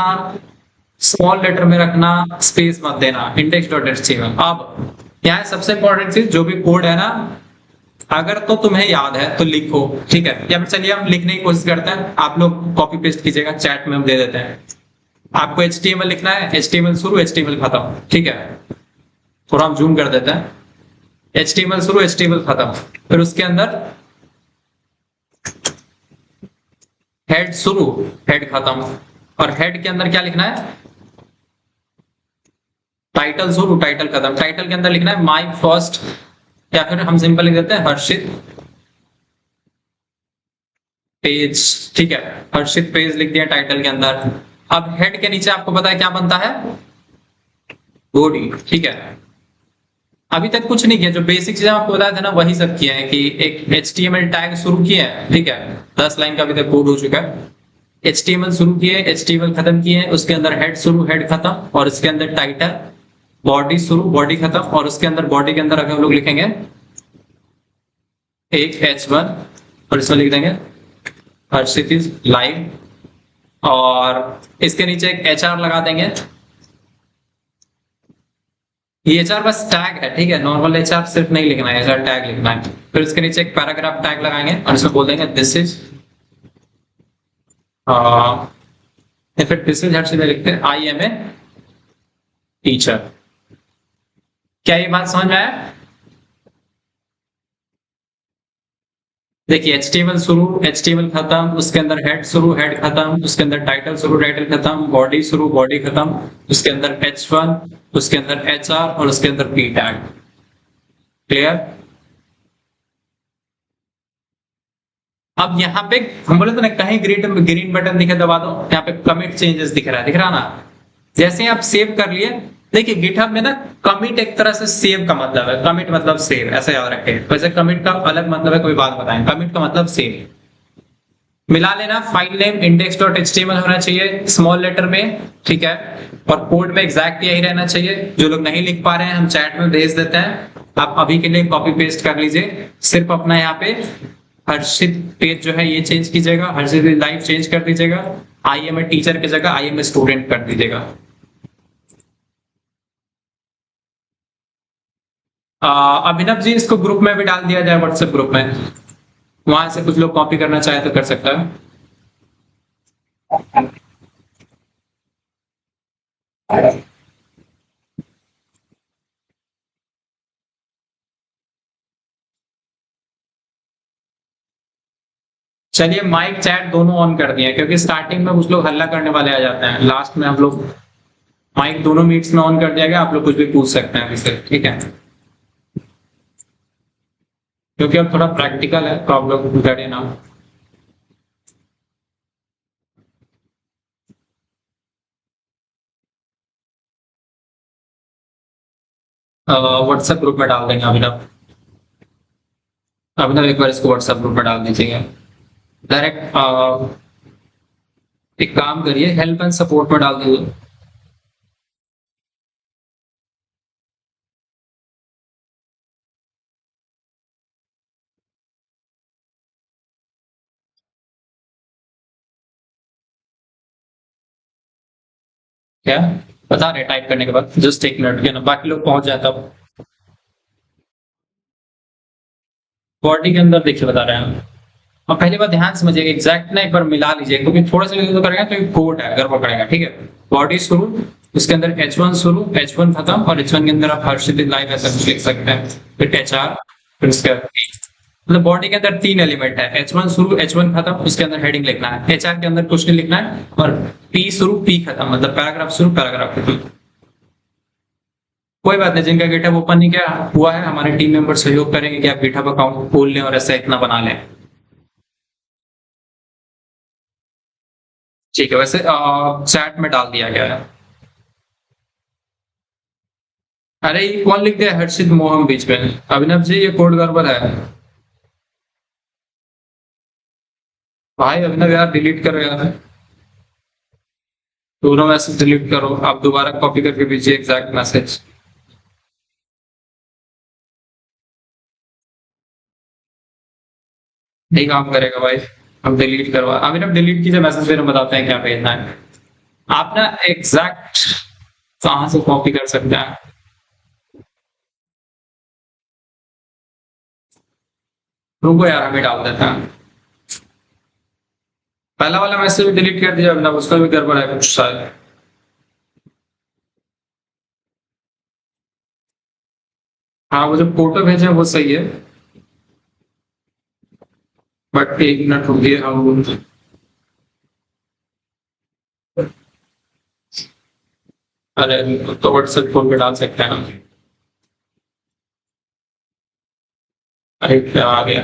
स्मॉल लेटर में रखना, स्पेस मत देना, index.html। अब यहाँ सबसे इंपॉर्टेंट चीज, जो भी कोड है ना, अगर तो तुम्हें याद है तो लिखो, ठीक है। या फिर चलिए हम लिखने की कोशिश करते हैं, आप लोग कॉपी पेस्ट कीजिएगा, चैट में हम दे देते हैं। आपको HTML लिखना है, HTML शुरू HTML खत्म, ठीक है। थोड़ा हम जूम कर देते हैं, HTML शुरू HTML खत्म, फिर उसके अंदर हेड शुरू हेड खत्म, और हेड के अंदर क्या लिखना है, टाइटल शुरू टाइटल खत्म। टाइटल के अंदर लिखना है माय फर्स्ट, या फिर हम सिंपल लिख देते हैं हर्षित पेज, ठीक है। हर्षित पेज लिख दिया टाइटल के अंदर। अब हेड के नीचे आपको पता है क्या बनता है, बॉडी, ठीक है। अभी तक कुछ नहीं किया, जो बेसिक चीजें आपको बताया था ना वही सब किया है, कि एक HTML टैग शुरू किया है, ठीक है। 10 लाइन का अभी तक कोड हो चुका है। HTML शुरू किए, HTML खत्म किए, उसके अंदर हेड शुरू हेड खत्म, और इसके अंदर टाइटल, बॉडी शुरू बॉडी खत्म, और उसके अंदर बॉडी के अंदर अगर हम लोग लिखेंगे एक H1, और इसमें लिख देंगे हर्षित इज लाइव, और इसके नीचे एक HR लगा देंगे। ये HR बस टैग है, ठीक है। नॉर्मल HR सिर्फ नहीं लिखना है, HR टैग लिखना है। फिर उसके नीचे एक पैराग्राफ टैग लगाएंगे और इसमें बोल देंगे दिस इज, फिर दिस इज हर्षित लिखते हैं आई एम ए टीचर। क्या ये बात समझ में आया? देखिए HTML शुरू HTML खत्म, उसके अंदर हेड शुरू हेड खत्म, उसके अंदर टाइटल शुरू टाइटल खत्म, बॉडी शुरू बॉडी खत्म, उसके अंदर H1, उसके अंदर HR, और उसके अंदर P टैग। क्लियर? अब यहाँ पे हम बोले तो ना, कहीं ग्रीन ग्रीन बटन दिखे दबा दो, यहाँ पे कमिट चेंजेस दिख रहा ना। जैसे ही आप सेव कर लिए, देखिए गिटहब में ना कमिट एक तरह से सेव का मतलब है, कमिट मतलब सेव, ऐसा याद रखें। वैसे कमिट का अलग मतलब है, कोई बात बताएं, कमिट का मतलब सेव। मिला लेना, फाइल नेम index.html होना चाहिए स्मॉल लेटर में, ठीक है। और कोड में एग्जैक्ट यही रहना चाहिए। जो लोग नहीं लिख पा रहे हैं हम चैट में भेज देते हैं, आप अभी के लिए कॉपी पेस्ट कर लीजिए। सिर्फ अपना यहाँ पे हर्षित पेज जो है ये चेंज कीजिएगा, हर्षित लाइफ चेंज कर दीजिएगा, आई एम ए टीचर की जगह आई एम ए स्टूडेंट कर दीजिएगा। अभिनव जी, इसको ग्रुप में भी डाल दिया जाए, व्हाट्सएप ग्रुप में, वहां से कुछ लोग कॉपी करना चाहे तो कर सकता है। चलिए माइक चैट दोनों ऑन कर दिए, क्योंकि स्टार्टिंग में कुछ लोग हल्ला करने वाले आ जाते हैं, लास्ट में हम लोग माइक दोनों मीट्स में ऑन कर दिया गया, आप लोग कुछ भी पूछ सकते हैं अभी से, ठीक है। क्योंकि अब थोड़ा प्रैक्टिकल है तो आप लोग डरे ना। व्हाट्सएप ग्रुप में डाल देंगे अभी तक। अब ना एक बार इसको व्हाट्सएप ग्रुप में डाल दीजिएगा डायरेक्ट। एक काम करिए, हेल्प एंड सपोर्ट में डाल दीजिए। क्या बता रहे टाइप करने के बाद? जस्ट एक मिनट के ना, बाकी लोग पहुंच जाता हूँ। बॉडी के अंदर देखिए बता रहे हैं। और पहली बात ध्यान समझिएगा, एग्जैक्ट ना एक बार मिला लीजिए, क्योंकि थोड़ा सा तो करेगा तो ये कोड है, गड़बड़ करेगा, ठीक है। बॉडी शुरू, उसके अंदर H1 शुरू, H1 खत्म, और H1 के अंदर आप हर्षित लाइव ऐसा कुछ लिख सकते हैं, फिर HR, फिर उसके बाद P। मतलब बॉडी के अंदर 3 एलिमेंट है, H1 शुरू, H1 खत्म, उसके अंदर हेडिंग लिखना है, HR के अंदर कुछ नहीं लिखना है, और P शुरू P खत्म, मतलब पैराग्राफ शुरू पैराग्राफ खत्म। कोई बात नहीं, जिनका गिटहब ओपन नहीं किया हुआ है, हमारे टीम मेंबर सहयोग करेंगे कि आप गिटहब अकाउंट खोल लें और ऐसा इतना बना लें। ठीक है, वैसे चैट में डाल दिया गया है। अरे ये कौन लिख दिया हर्षित मोहम बीच में? अभिनव जी ये कोड गड़बड़ है। भाई अभिनव यार डिलीट करो यार, दोनों मैसेज डिलीट करो, आप दोबारा कॉपी करके भेजिए एग्जैक्ट मैसेज। नहीं काम करेगा भाई, अब डिलीट करवा, अभिनव डिलीट कीजिए मैसेज, फिर हम बताते हैं क्या भेजना है। आप ना एग्जैक्ट कहाँ से कॉपी कर सकते हैं? रुको यार अभी डाल देते हैं। पहला वाला मैसेज भी डिलीट कर दिया अभिनव, उसका भी गड़बड़ है कुछ शायद। हाँ वो जो फोटो भेजे वो सही है, बट एक मिनट रुकिए हम। अरे तो व्हाट्सएप फोन पे डाल सकते हैं ना। अरे क्या आ गया?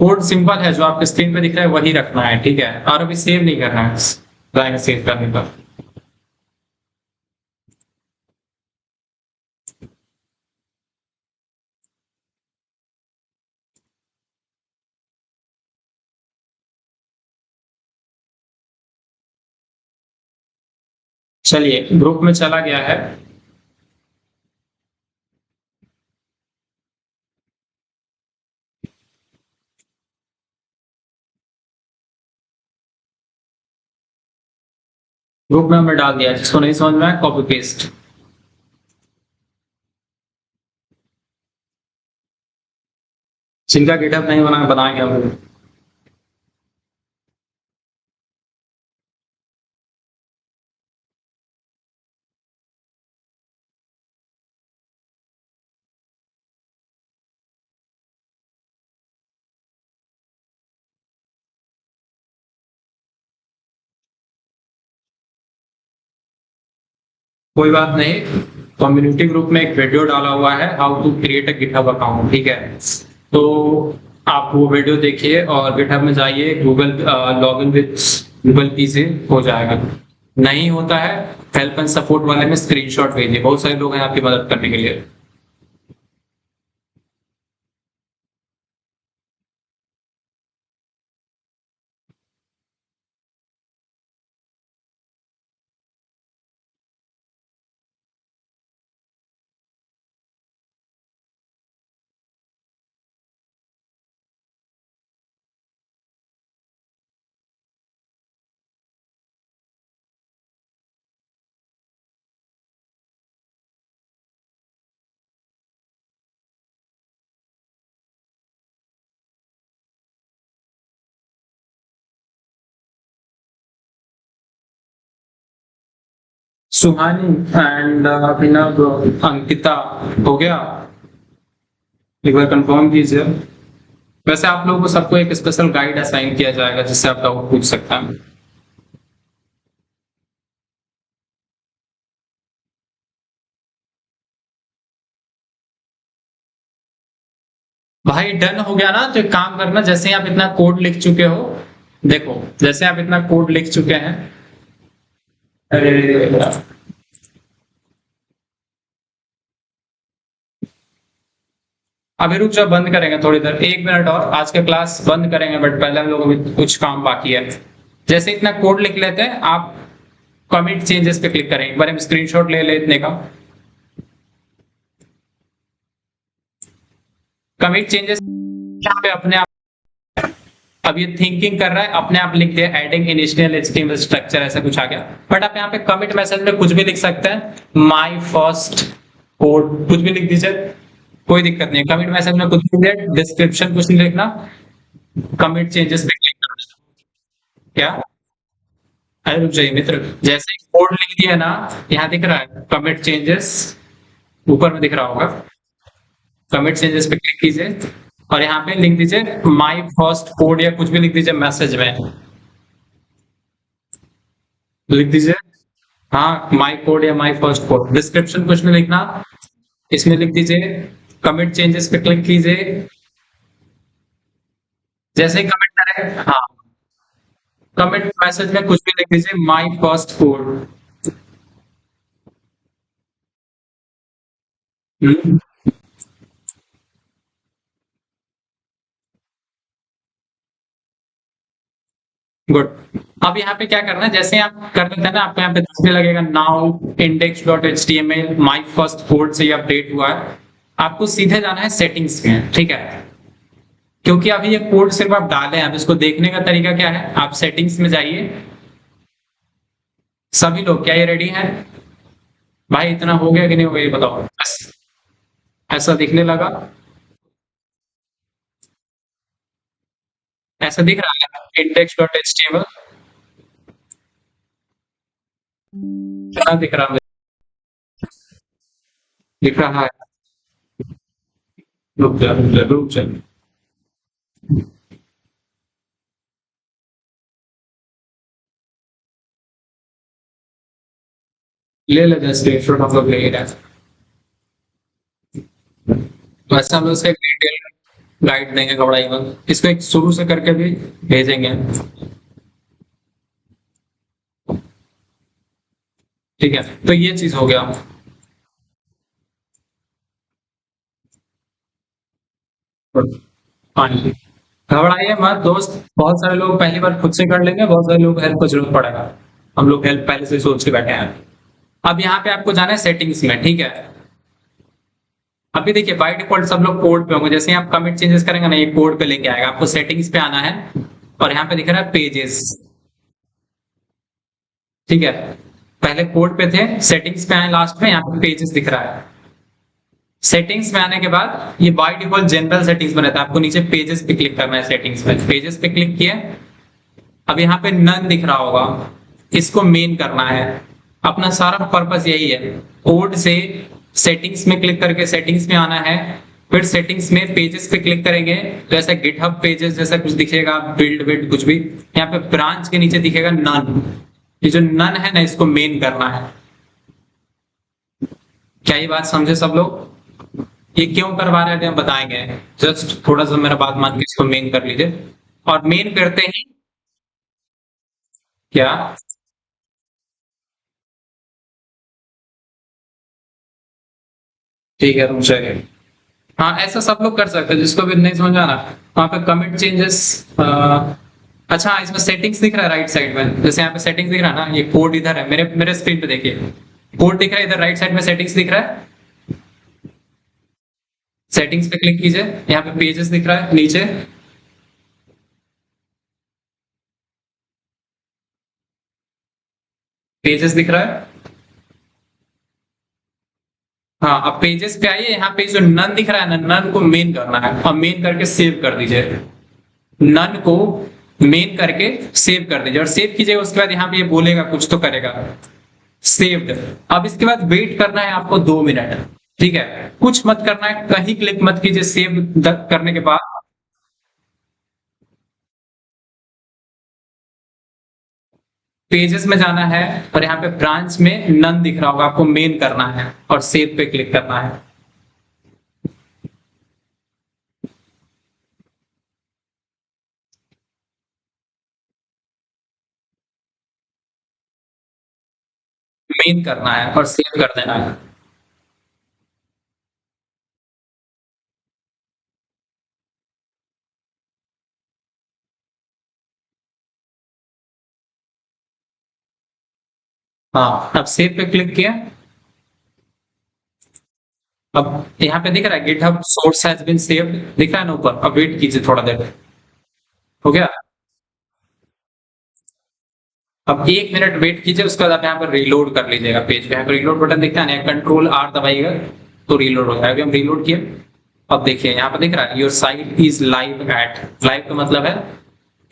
कोड सिंपल है, जो आपके स्क्रीन पे दिख रहा है वही रखना है, ठीक है, और अभी सेव नहीं करना है, जाएंगे सेव करने पर। चलिए ग्रुप में चला गया है। ग्रुप में हमने डाल दिया, जिसको नहीं समझ में आया कॉपी पेस्ट। जिनका गिटहब नहीं बना बनाएंगे हम। कोई बात नहीं, कम्युनिटी ग्रुप में एक वीडियो डाला हुआ है, how to create a GitHub account, ठीक है। तो आप वो वीडियो देखिए और गिटहब में जाइए, गूगल लॉगिन विद गूगल की से हो जाएगा। नहीं होता है, हेल्प एंड सपोर्ट वाले में स्क्रीनशॉट भेजिए, बहुत सारे लोग हैं आपकी मदद करने के लिए। सुहानी एंड अभिनव, अंकिता हो गया? एक बार कंफर्म कीजिए। वैसे आप लोगों को सबको एक स्पेशल गाइड असाइन किया जाएगा, जिससे आप डाउट पूछ सकते हैं। भाई डन हो गया ना, तो एक काम करना, जैसे ही आप इतना कोड लिख चुके हो, देखो जैसे आप इतना कोड लिख चुके हैं। अरे अभी रुक जाओ, बंद करेंगे थोड़ी देर, 1 मिनट और, आज का क्लास बंद करेंगे, बट पहले हम लोग अभी कुछ काम बाकी है। जैसे इतना कोड लिख लेते हैं, आप कमिट चेंजेस पे क्लिक करें, एक बार हम स्क्रीनशॉट ले ले इतने का। कमिट चेंजेस यहाँ पे अपने आप, अब ये थिंकिंग कर रहा है, अपने आप लिख दिया एडिंग इनिशियल एचटीएमएल स्ट्रक्चर, ऐसा कुछ आ गया। बट आप यहाँ पे कमिट मैसेज में कुछ भी लिख सकते हैं, माय फर्स्ट कोड कुछ भी लिख दीजिए, कोई दिक्कत नहीं है। कमिट मैसेज में कुछ भी लिख, डिस्क्रिप्शन कुछ नहीं लिखना, कमिट चेंजेस पे क्लिक करना। क्या? अरे रुक जाइए मित्र, जैसे ही कोड लिख दिया ना, यहाँ दिख रहा है कमिट चेंजेस, ऊपर में दिख रहा होगा, कमिट चेंजेस पे क्लिक कीजिए और यहाँ पे लिख दीजिए माय फर्स्ट कोड या कुछ भी लिख दीजिए मैसेज में, लिख दीजिए। हाँ, माय कोड या माय फर्स्ट कोड, डिस्क्रिप्शन कुछ नहीं लिखना, इसमें लिख दीजिए, कमिट चेंजेस पे क्लिक कीजिए। जैसे ही कमिट करें, हाँ, कमिट मैसेज में कुछ भी लिख दीजिए, माय फर्स्ट कोड। गुड। अब यहाँ पे क्या करना है, जैसे आप कर देते हैं ना, आपको यहाँ पे दिखने लगेगा now index dot H T M L my first code से अपडेट हुआ है। आपको सीधे जाना है सेटिंग्स में, ठीक है, क्योंकि अभी ये कोड सिर्फ आप डाले हैं। अब इसको देखने का तरीका क्या है, आप सेटिंग्स में जाइए। सभी लोग क्या ये रेडी हैं? भाई इतना हो गया कि नहीं हो गया ये बताओ, बस ऐसा दिखने लगा, ऐसा दिख रहा है index dot H T M L, क्या दिख रहा है? दिख रहा है? रुक जा रुक जा रुक जा, ले ले स्क्रीनशॉट, हम लोग ले ही रहे हैं। वैसे हम लोग इसका डिटेल गाइड देंगे, घबराइए मत, इसको एक शुरू से करके भी भेजेंगे, ठीक है। तो ये चीज हो गया। हाँ जी, घबराइए मत दोस्त, बहुत सारे लोग पहली बार खुद से कर लेंगे, बहुत सारे लोग हेल्प की जरूरत पड़ेगा, हम लोग हेल्प पहले से सोच के बैठे हैं। अब यहाँ पे आपको जाना है सेटिंग्स में, ठीक है। अभी देखिए बाय डिफॉल्ट सब लोग कोड पे होंगे, जैसे ही आप कमिट चेंजेस करेंगे ना, ये कोड पे लेके आएगा, आपको सेटिंग्स पे आना है और यहाँ पे दिख रहा है पेजेस, ठीक है। पहले कोड पे थे, सेटिंग्स पे आए लास्ट में, यहाँ पे पेजेस दिख रहा है। सेटिंग्स में आने के बाद ये बाय डिफॉल्ट जनरल सेटिंग्स में रहता है, आपको नीचे पेजेस पे क्लिक करना है, सेटिंग्स में पेजेस पे क्लिक किया। अब यहाँ पे नन दिख रहा होगा, इसको मेन करना है। अपना सारा पर्पस यही है, कोड से सेटिंग्स में क्लिक करके सेटिंग्स में आना है, फिर सेटिंग्स में पेजेस पे क्लिक करेंगे तो ऐसा गिटहब पेजेस जैसा कुछ दिखेगा, बिल्ड विल्ड कुछ भी, यहाँ पे ब्रांच के नीचे दिखेगा नन, ये जो नन है ना, इसको मेन करना है। क्या ये बात समझे सब लोग? ये क्यों करवा रहे थे हम बताएंगे, जस्ट थोड़ा सा मेरा बात मान के इसको मेन कर लीजिए। और मेन करते ही क्या, ठीक है, रुक जाइए। हाँ, ऐसा सब लोग कर सकते हैं, जिसको भी नहीं समझ आना, वहाँ पे कमिट चेंजेस। अच्छा हाँ, इसमें सेटिंग्स दिख रहा है राइट साइड में, जैसे यहाँ पे सेटिंग्स दिख रहा है ना, ये कोड इधर है, मेरे मेरे स्क्रीन पे देखिए, कोड दिख रहा है इधर राइट साइड में, सेटिंग्स दिख रहा है। सेटिंग्स पे क्लिक कीजिए, यहाँ पे पेजेस दिख रहा है नीचे, पेजेस दिख रहा है। हाँ, अब पेजेस पे आइए, यहाँ पे जो नन दिख रहा है ना, नन को मेन करना है, और मेन करके सेव कर दीजिए, नन को मेन करके सेव कर दीजिए, और सेव कीजिएगा, उसके बाद यहाँ पे ये बोलेगा कुछ तो करेगा, सेव्ड। अब इसके बाद वेट करना है आपको 2 मिनट, ठीक है, कुछ मत करना है, कहीं क्लिक मत कीजिए, सेव करने के बाद पेजेस में जाना है, और यहाँ पे ब्रांच में नन दिख रहा होगा, आपको मेन करना है और सेव पे क्लिक करना है। मेन करना है और सेव कर देना है। हाँ, अब सेव पे क्लिक किया। अब यहाँ पे दिख रहा है GitHub source has been saved, दिख रहा है ना ऊपर। अब वेट कीजिए थोड़ा देर। हो गया। अब 1 मिनट वेट कीजिए, उसके बाद आप यहाँ पर रीलोड कर लीजिएगा पेज पे। यहाँ पर रीलोड बटन दिखता है ना, कंट्रोल आर दबाइएगा तो रीलोड होता है। अभी हम रीलोड किए। अब देखिए यहाँ पर दिख रहा है your site is live at. Live का मतलब है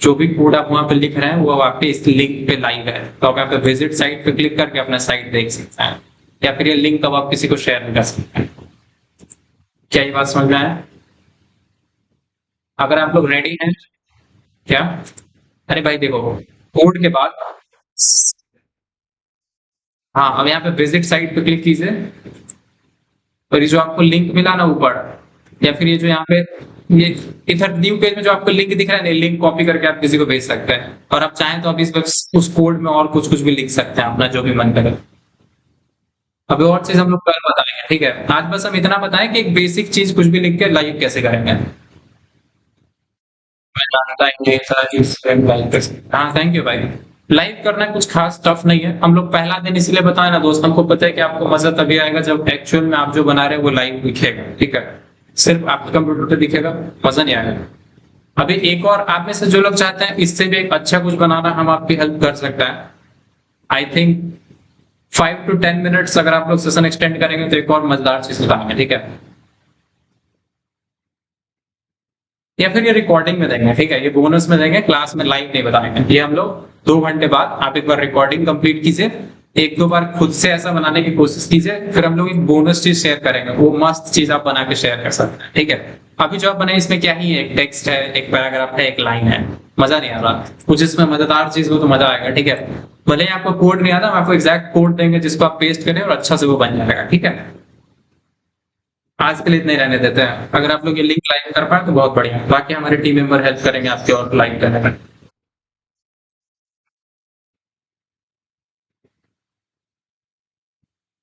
जो भी कोड आप वहां पे लिख रहे हैं वो आपके इस लिंक पे लाइव है। तो आप यहाँ पे विजिट साइट पे क्लिक करके अपना साइट देख सकते हैं, या फिर ये लिंक अब आप किसी को शेयर भी कर सकते हैं। क्या ये बात समझ में आया? अगर आप लोग रेडी हैं। क्या? अरे भाई देखो, कोड के बाद, हाँ अब यहाँ पे विजिट साइट पे क्लिक कीजिए, और ये जो आपको लिंक मिला ना ऊपर, या फिर ये जो यहाँ पे ये इधर न्यू पेज में जो आपको लिंक दिख रहा है ना, लिंक कॉपी करके आप किसी को भेज सकते हैं। और आप चाहें तो आप इस उस कोड में और कुछ कुछ भी लिख सकते हैं अपना जो भी मन करे। अभी और चीज हम लोग कल बताएंगे, ठीक है? आज बस हम इतना बताएं कि एक बेसिक चीज कुछ भी लिख के लाइव कैसे करेंगे। मैं जानता ही नहीं था कि स्क्रिप्ट लाइव कर सकते। हाँ थैंक यू भाई। लाइव करना कुछ खास टफ नहीं है। हम लोग पहला दिन इसलिए बताए ना दोस्त, हमको पता है कि आपको मजा तभी आएगा जब एक्चुअल में आप जो बना रहे हैं वो लाइव दिखेगा, ठीक है? सिर्फ आपके कंप्यूटर पे दिखेगा, मजा नहीं आएगा। अभी एक और आप में से जो लोग चाहते हैं इससे भी एक अच्छा कुछ बनाना, हम आपकी हेल्प कर सकते हैं। आई थिंक 5 to 10 मिनट्स अगर आप लोग सेशन एक्सटेंड करेंगे तो एक और मजेदार चीज बताएंगे, ठीक है? या फिर ये रिकॉर्डिंग में देंगे, ठीक है? ये बोनस में देंगे, क्लास में लाइव नहीं बताएंगे। ये हम लोग 2 घंटे बाद आप एक बार रिकॉर्डिंग कंप्लीट कीजिए, एक दो बार खुद से ऐसा बनाने की कोशिश कीजिए, फिर हम लोग एक बोनस चीज शेयर करेंगे। वो मस्त चीज आप बना के शेयर कर सकते हैं, ठीक है? अभी जो आप बनाए इसमें क्या ही है, एक टेक्स्ट है, एक पैराग्राफ है, एक लाइन है, मजा नहीं आ रहा। कुछ इसमें मजेदार चीज हो तो मजा आएगा, ठीक है? भले ही आपको कोड नहीं आता, हम आपको एग्जैक्ट कोड देंगे जिसको आप पेस्ट करें और अच्छा से वो बन जाएगा, ठीक है? आज के लिए इतने रहने देते हैं। अगर आप लोग ये लिंक लाइव कर पाए तो बहुत बढ़िया, बाकी हमारे टीम मेंबर हेल्प करेंगे आपके और लाइव करने में।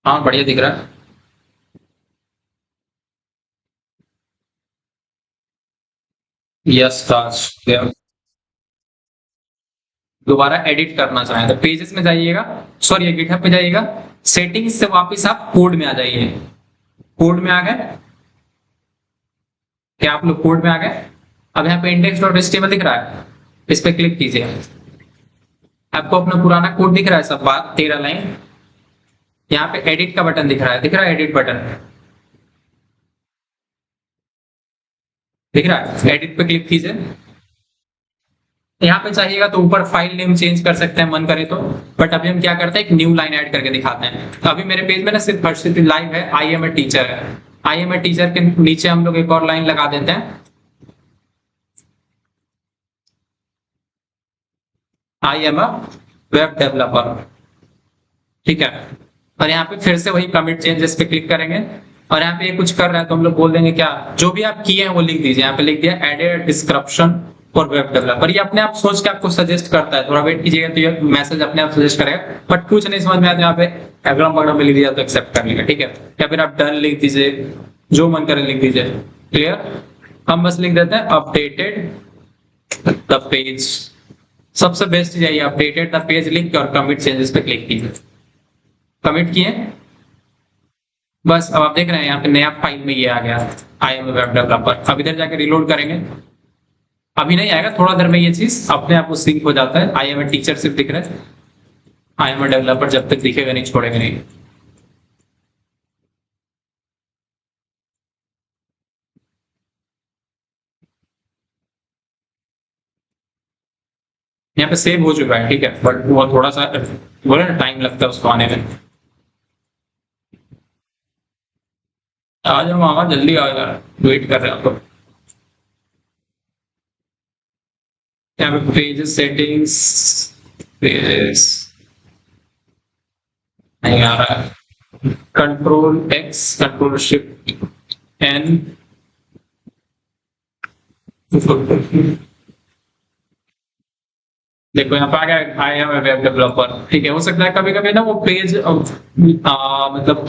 हाँ बढ़िया दिख रहा है। यस राज। दोबारा एडिट करना चाहें तो पेजेस में जाइएगा, सॉरी गिटहब पे जाइएगा, सेटिंग्स से वापस आप कोड में आ जाइए। कोड में आ गए? क्या आप लोग कोड में आ गए? अब यहाँ पे इंडेक्स डॉट एचटीएमएल दिख रहा है, इस पे क्लिक कीजिए। आपको अपना पुराना कोड दिख रहा है, सब बात 13 लाइन। यहाँ पे एडिट का बटन दिख रहा है, दिख रहा है एडिट बटन? दिख रहा है? एडिट पे क्लिक कीजिए। यहाँ पे चाहिएगा तो ऊपर फाइल नेम चेंज कर सकते हैं मन करे तो, बट अभी हम क्या करते हैं एक न्यू लाइन ऐड करके दिखाते हैं। तो अभी मेरे पेज में ना सिर्फ फर्स्ट लाइन है, आई एम ए टीचर है। आई एम ए टीचर के नीचे हम लोग एक और लाइन लगा देते हैं, I am a web developer, ठीक है? और यहाँ पे फिर से वही कमिट चेंजेस पे क्लिक करेंगे, और यहाँ पे ये कुछ कर रहा है तो हम लोग बोल देंगे क्या, जो भी आप किए हैं वो लिख दीजिए। यहाँ पे लिख दिया added description for web developer. ये अपने आप सोच के आपको सजेस्ट करता है, थोड़ा वेट कीजिएगा तो ये मैसेज अपने आप सजेस्ट करेगा। बट कुछ नहीं समझ में आता यहाँ पे अगड़म बगड़म में लिख दिया तो एक्सेप्ट कर लेगा, ठीक है? या फिर आप डन लिख दीजिए, जो मन करे लिख दीजिए। क्लियर? हम बस लिख देते हैं अपडेटेड द पेज। सबसे बेस्ट चीज है अपडेटेड द पेज लिख के और कमिट चेंजेस पे क्लिक कीजिए। कमिट किए, बस अब आप देख रहे हैं यहाँ पे नया फाइल में ये आ गया, आई एम वेब डेवलपर। अब इधर जाकर रिलोड करेंगे, अभी नहीं आएगा, थोड़ा देर में ये चीज अपने आप सिंक हो जाता है। आई एम ए टीचर सिर्फ दिख रहा है, आई एम ए डेवलपर जब तक दिखेगा नहीं छोड़ेगा नहीं। यहाँ पे सेव हो चुका है, ठीक है? बट वो थोड़ा सा बोले ना टाइम लगता है उसको आने में। आ जाओ मामा, जल्दी आ जाओ, वेट कर रहे हैं आपको। यहाँ पे पेजेस सेटिंग्स, पेजेस नहीं आ रहा है। Control X, control shift N, देखो यहाँ पे आ गया I am a web developer, ठीक है? हो सकता है कभी कभी ना वो पेज मतलब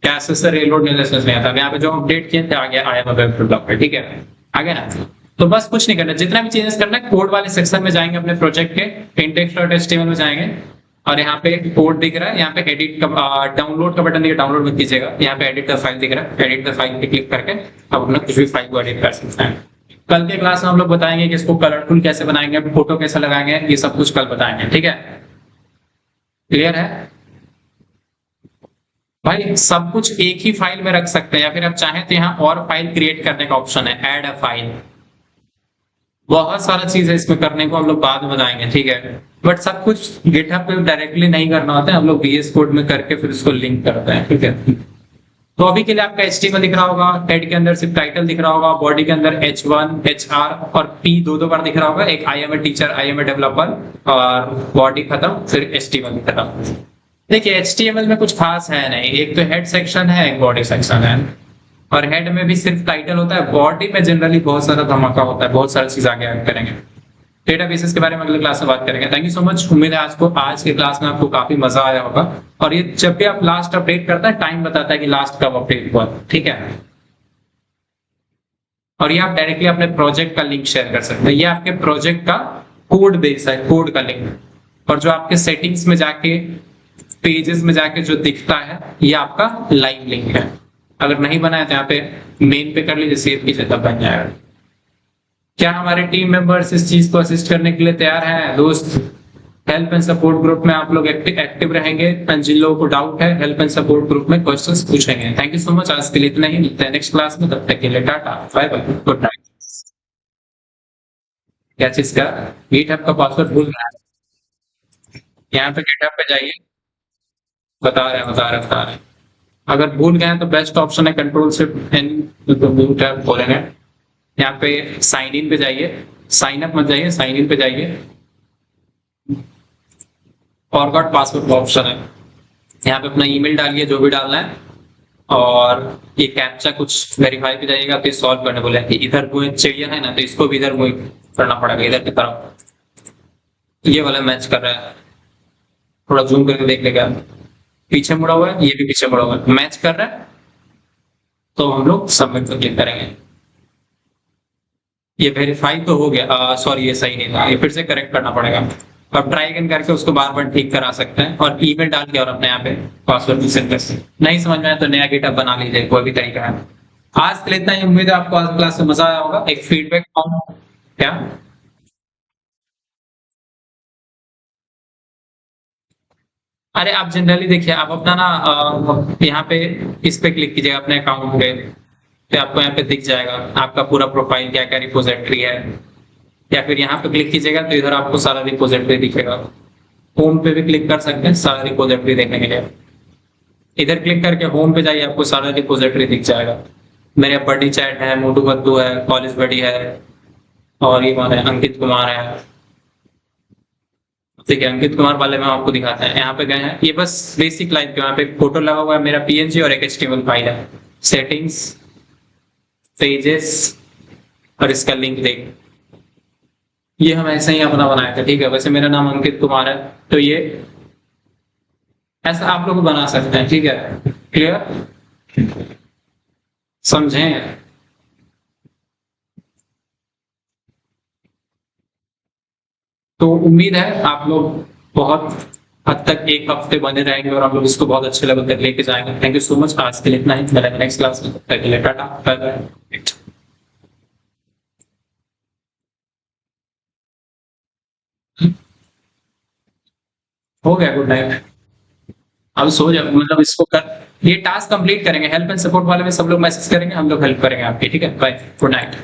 कैसे से रीलोड नहीं आता। यहाँ पे जो अपडेट किए थे आ गया I am a web developer, ठीक है? आ गया ना? तो बस कुछ नहीं करना, जितना भी चेंजेस करना है कोड वाले सेक्शन में जाएंगे, अपने प्रोजेक्ट के इंडेक्स डॉट एचटीएमएल में जाएंगे, और यहाँ पे कोड दिख रहा है, यहाँ पे एडिट का डाउनलोड का बटन दिख रहा है, डाउनलोड मत कीजिएगा, यहाँ पे एडिट द फाइल दिख रहा है, एडिट द फाइल पे क्लिक करके आप अपना कुछ भी फाइल को एडिट कर सकते हैं। कल के क्लास में हम लोग बताएंगे कि इसको कलरफुल कैसे बनाएंगे, फोटो कैसे लगाएंगे, ये सब कुछ कल बताएंगे, ठीक है? क्लियर है भाई? सब कुछ एक ही फाइल में रख सकते हैं, या फिर आप चाहें तो यहाँ और फाइल क्रिएट करने का ऑप्शन है, ऐड अ फाइल। बहुत सारा चीज है इसमें करने को, हम लोग बाद में बताएंगे, ठीक है? बट सब कुछ गिटहब पे डायरेक्टली नहीं करना होता है, हम लोग VS कोड में करके फिर उसको लिंक करते हैं, ठीक है? तो अभी के लिए आपका HTML दिख रहा होगा, हेड के अंदर सिर्फ टाइटल दिख रहा होगा, बॉडी के अंदर H1 HR और P दो बार दिख रहा होगा, एक I am a teacher, I am a developer, और बॉडी खत्म, फिर HTML खत्म। देखिए HTML में कुछ खास है नहीं, एक तो हेड सेक्शन है, एक बॉडी सेक्शन है, और हेड में भी सिर्फ टाइटल होता है, बॉडी में जनरली बहुत सारा धमाका होता है, बहुत सारी चीज आगे ऐड करेंगे। डेटाबेसेस के बारे में अगले क्लास में बात करेंगे। थैंक यू सो मच, उम्मीद है आज के क्लास में आपको काफी मजा आया होगा। और ये जब भी आप लास्ट अपडेट करते हैं, टाइम बताता है कि लास्ट कब अपडेट हुआ, ठीक है? और ये आप डायरेक्टली अपने प्रोजेक्ट का लिंक शेयर कर सकते हैं, ये आपके प्रोजेक्ट का कोड बेस है, कोड का लिंक। और जो आपके सेटिंग्स में जाके, पेजेस में जाके जो दिखता है, ये आपका लाइव लिंक है। अगर नहीं बनाया तो यहाँ पे मेन पे कर लीजिए, सेव कीजिए, तब बन जाएगा। क्या हमारे टीम मेंबर्स इस चीज को असिस्ट करने के लिए तैयार हैं दोस्त? हेल्प एंड सपोर्ट ग्रुप में आप लोग एक्टिव रहेंगे। जिन लोगों को डाउट है, हेल्प एंड सपोर्ट ग्रुप में क्वेश्चंस पूछेंगे। थैंक यू सो मच, आज के लिए इतना ही, मिलते हैं नेक्स्ट क्लास में, तब तक के लिए tata bye bye, good night. क्या चीज का? गिटहब का पासवर्ड भूल गया? यहाँ पे गिटहब पे जाइए, बता रहे हैं। अगर भूल गए तो बेस्ट ऑप्शन है Ctrl+N टैब खोलेंगे, यहाँ पे साइन इन पे जाइए, साइन अप मत जाइए, साइन इन पे जाइए, फॉरगॉट पासवर्ड का ऑप्शन है, यहाँ पे अपना ईमेल डालिए जो भी डालना है, और ये कैप्चा कुछ वेरीफाई पे जाइएगा, फिर सॉल्व करने बोले कि इधर मूव चिड़िया है ना, तो इसको भी इधर मूव करना पड़ेगा, इधर की तरफ। ये वाला मैच कर रहा है, थोड़ा जूम करके देख लेगा, पीछे मुड़ा हुआ है, ये भी पीछे मुड़ा हुआ है, मैच कर रहा है, तो हम लोग सबमिट पर क्लिक करेंगे। ये वेरीफाई तो हो गया, सॉरी ये सही नहीं था, ये फिर से करेक्ट करना पड़ेगा। अब ट्राई अगेन करके उसको बार बार ठीक करा सकते हैं, और ईमेल डाल के और अपने यहाँ पे पासवर्ड भी सेट कर सकते हैं। नहीं समझ में आया तो नया गिटहब बना लीजिए, कोई भी तरीका है। आज के लिए इतना ही, उम्मीद है आपको आज क्लास में मजा आया होगा। एक फीडबैक क्या? अरे आप जनरली देखिए, आप अपना ना यहाँ पे इस पे क्लिक कीजिएगा, अपने अकाउंट पे, तो आपको यहाँ पे दिख जाएगा आपका पूरा प्रोफाइल, क्या क्या रिपोजिटरी है। या फिर यहाँ पे क्लिक कीजिएगा तो इधर आपको सारा रिपोजिटरी दिखेगा। होम पे भी क्लिक कर सकते हैं सारा रिपोजिटरी देखने के लिए। इधर क्लिक करके होम पे जाइए, आपको सारा रिपोजिटरी दिख जाएगा। मेरे बडी चैट है, मोटू बद्दू है, कॉलेज बडी है, और ये कौन है, अंकित कुमार है। ठीक है, अंकित कुमार वाले में आपको दिखाते हैं। यहाँ पे गए हैं, ये बस बेसिक लाइफ के, वहाँ पे फोटो लगा हुआ है, मेरा PNG और एक HTML फाइल है। सेटिंग्स, पेजेस, और इसका लिंक देख, ये हम ऐसे ही अपना बनाया था, ठीक है? वैसे मेरा नाम अंकित कुमार है, तो ये ऐसा आप लोग बना सकते हैं, ठीक है? क्लियर, समझें? तो उम्मीद है आप लोग बहुत हद तक एक हफ्ते बने रहेंगे, और आप लोग इसको बहुत अच्छे लेवल तक लेके जाएंगे। थैंक यू सो मच, आज के लिए इतना ही, मिलेंगे नेक्स्ट क्लास में, तब तक के लिए टाटा बाय बाय। हो गया, गुड नाइट। अब सो जाओ, मतलब इसको कर, ये टास्क कंप्लीट करेंगे। हेल्प एंड सपोर्ट वाले में सब लोग मैसेज करेंगे, हम लोग हेल्प करेंगे आपकी, ठीक है? Bye, good night.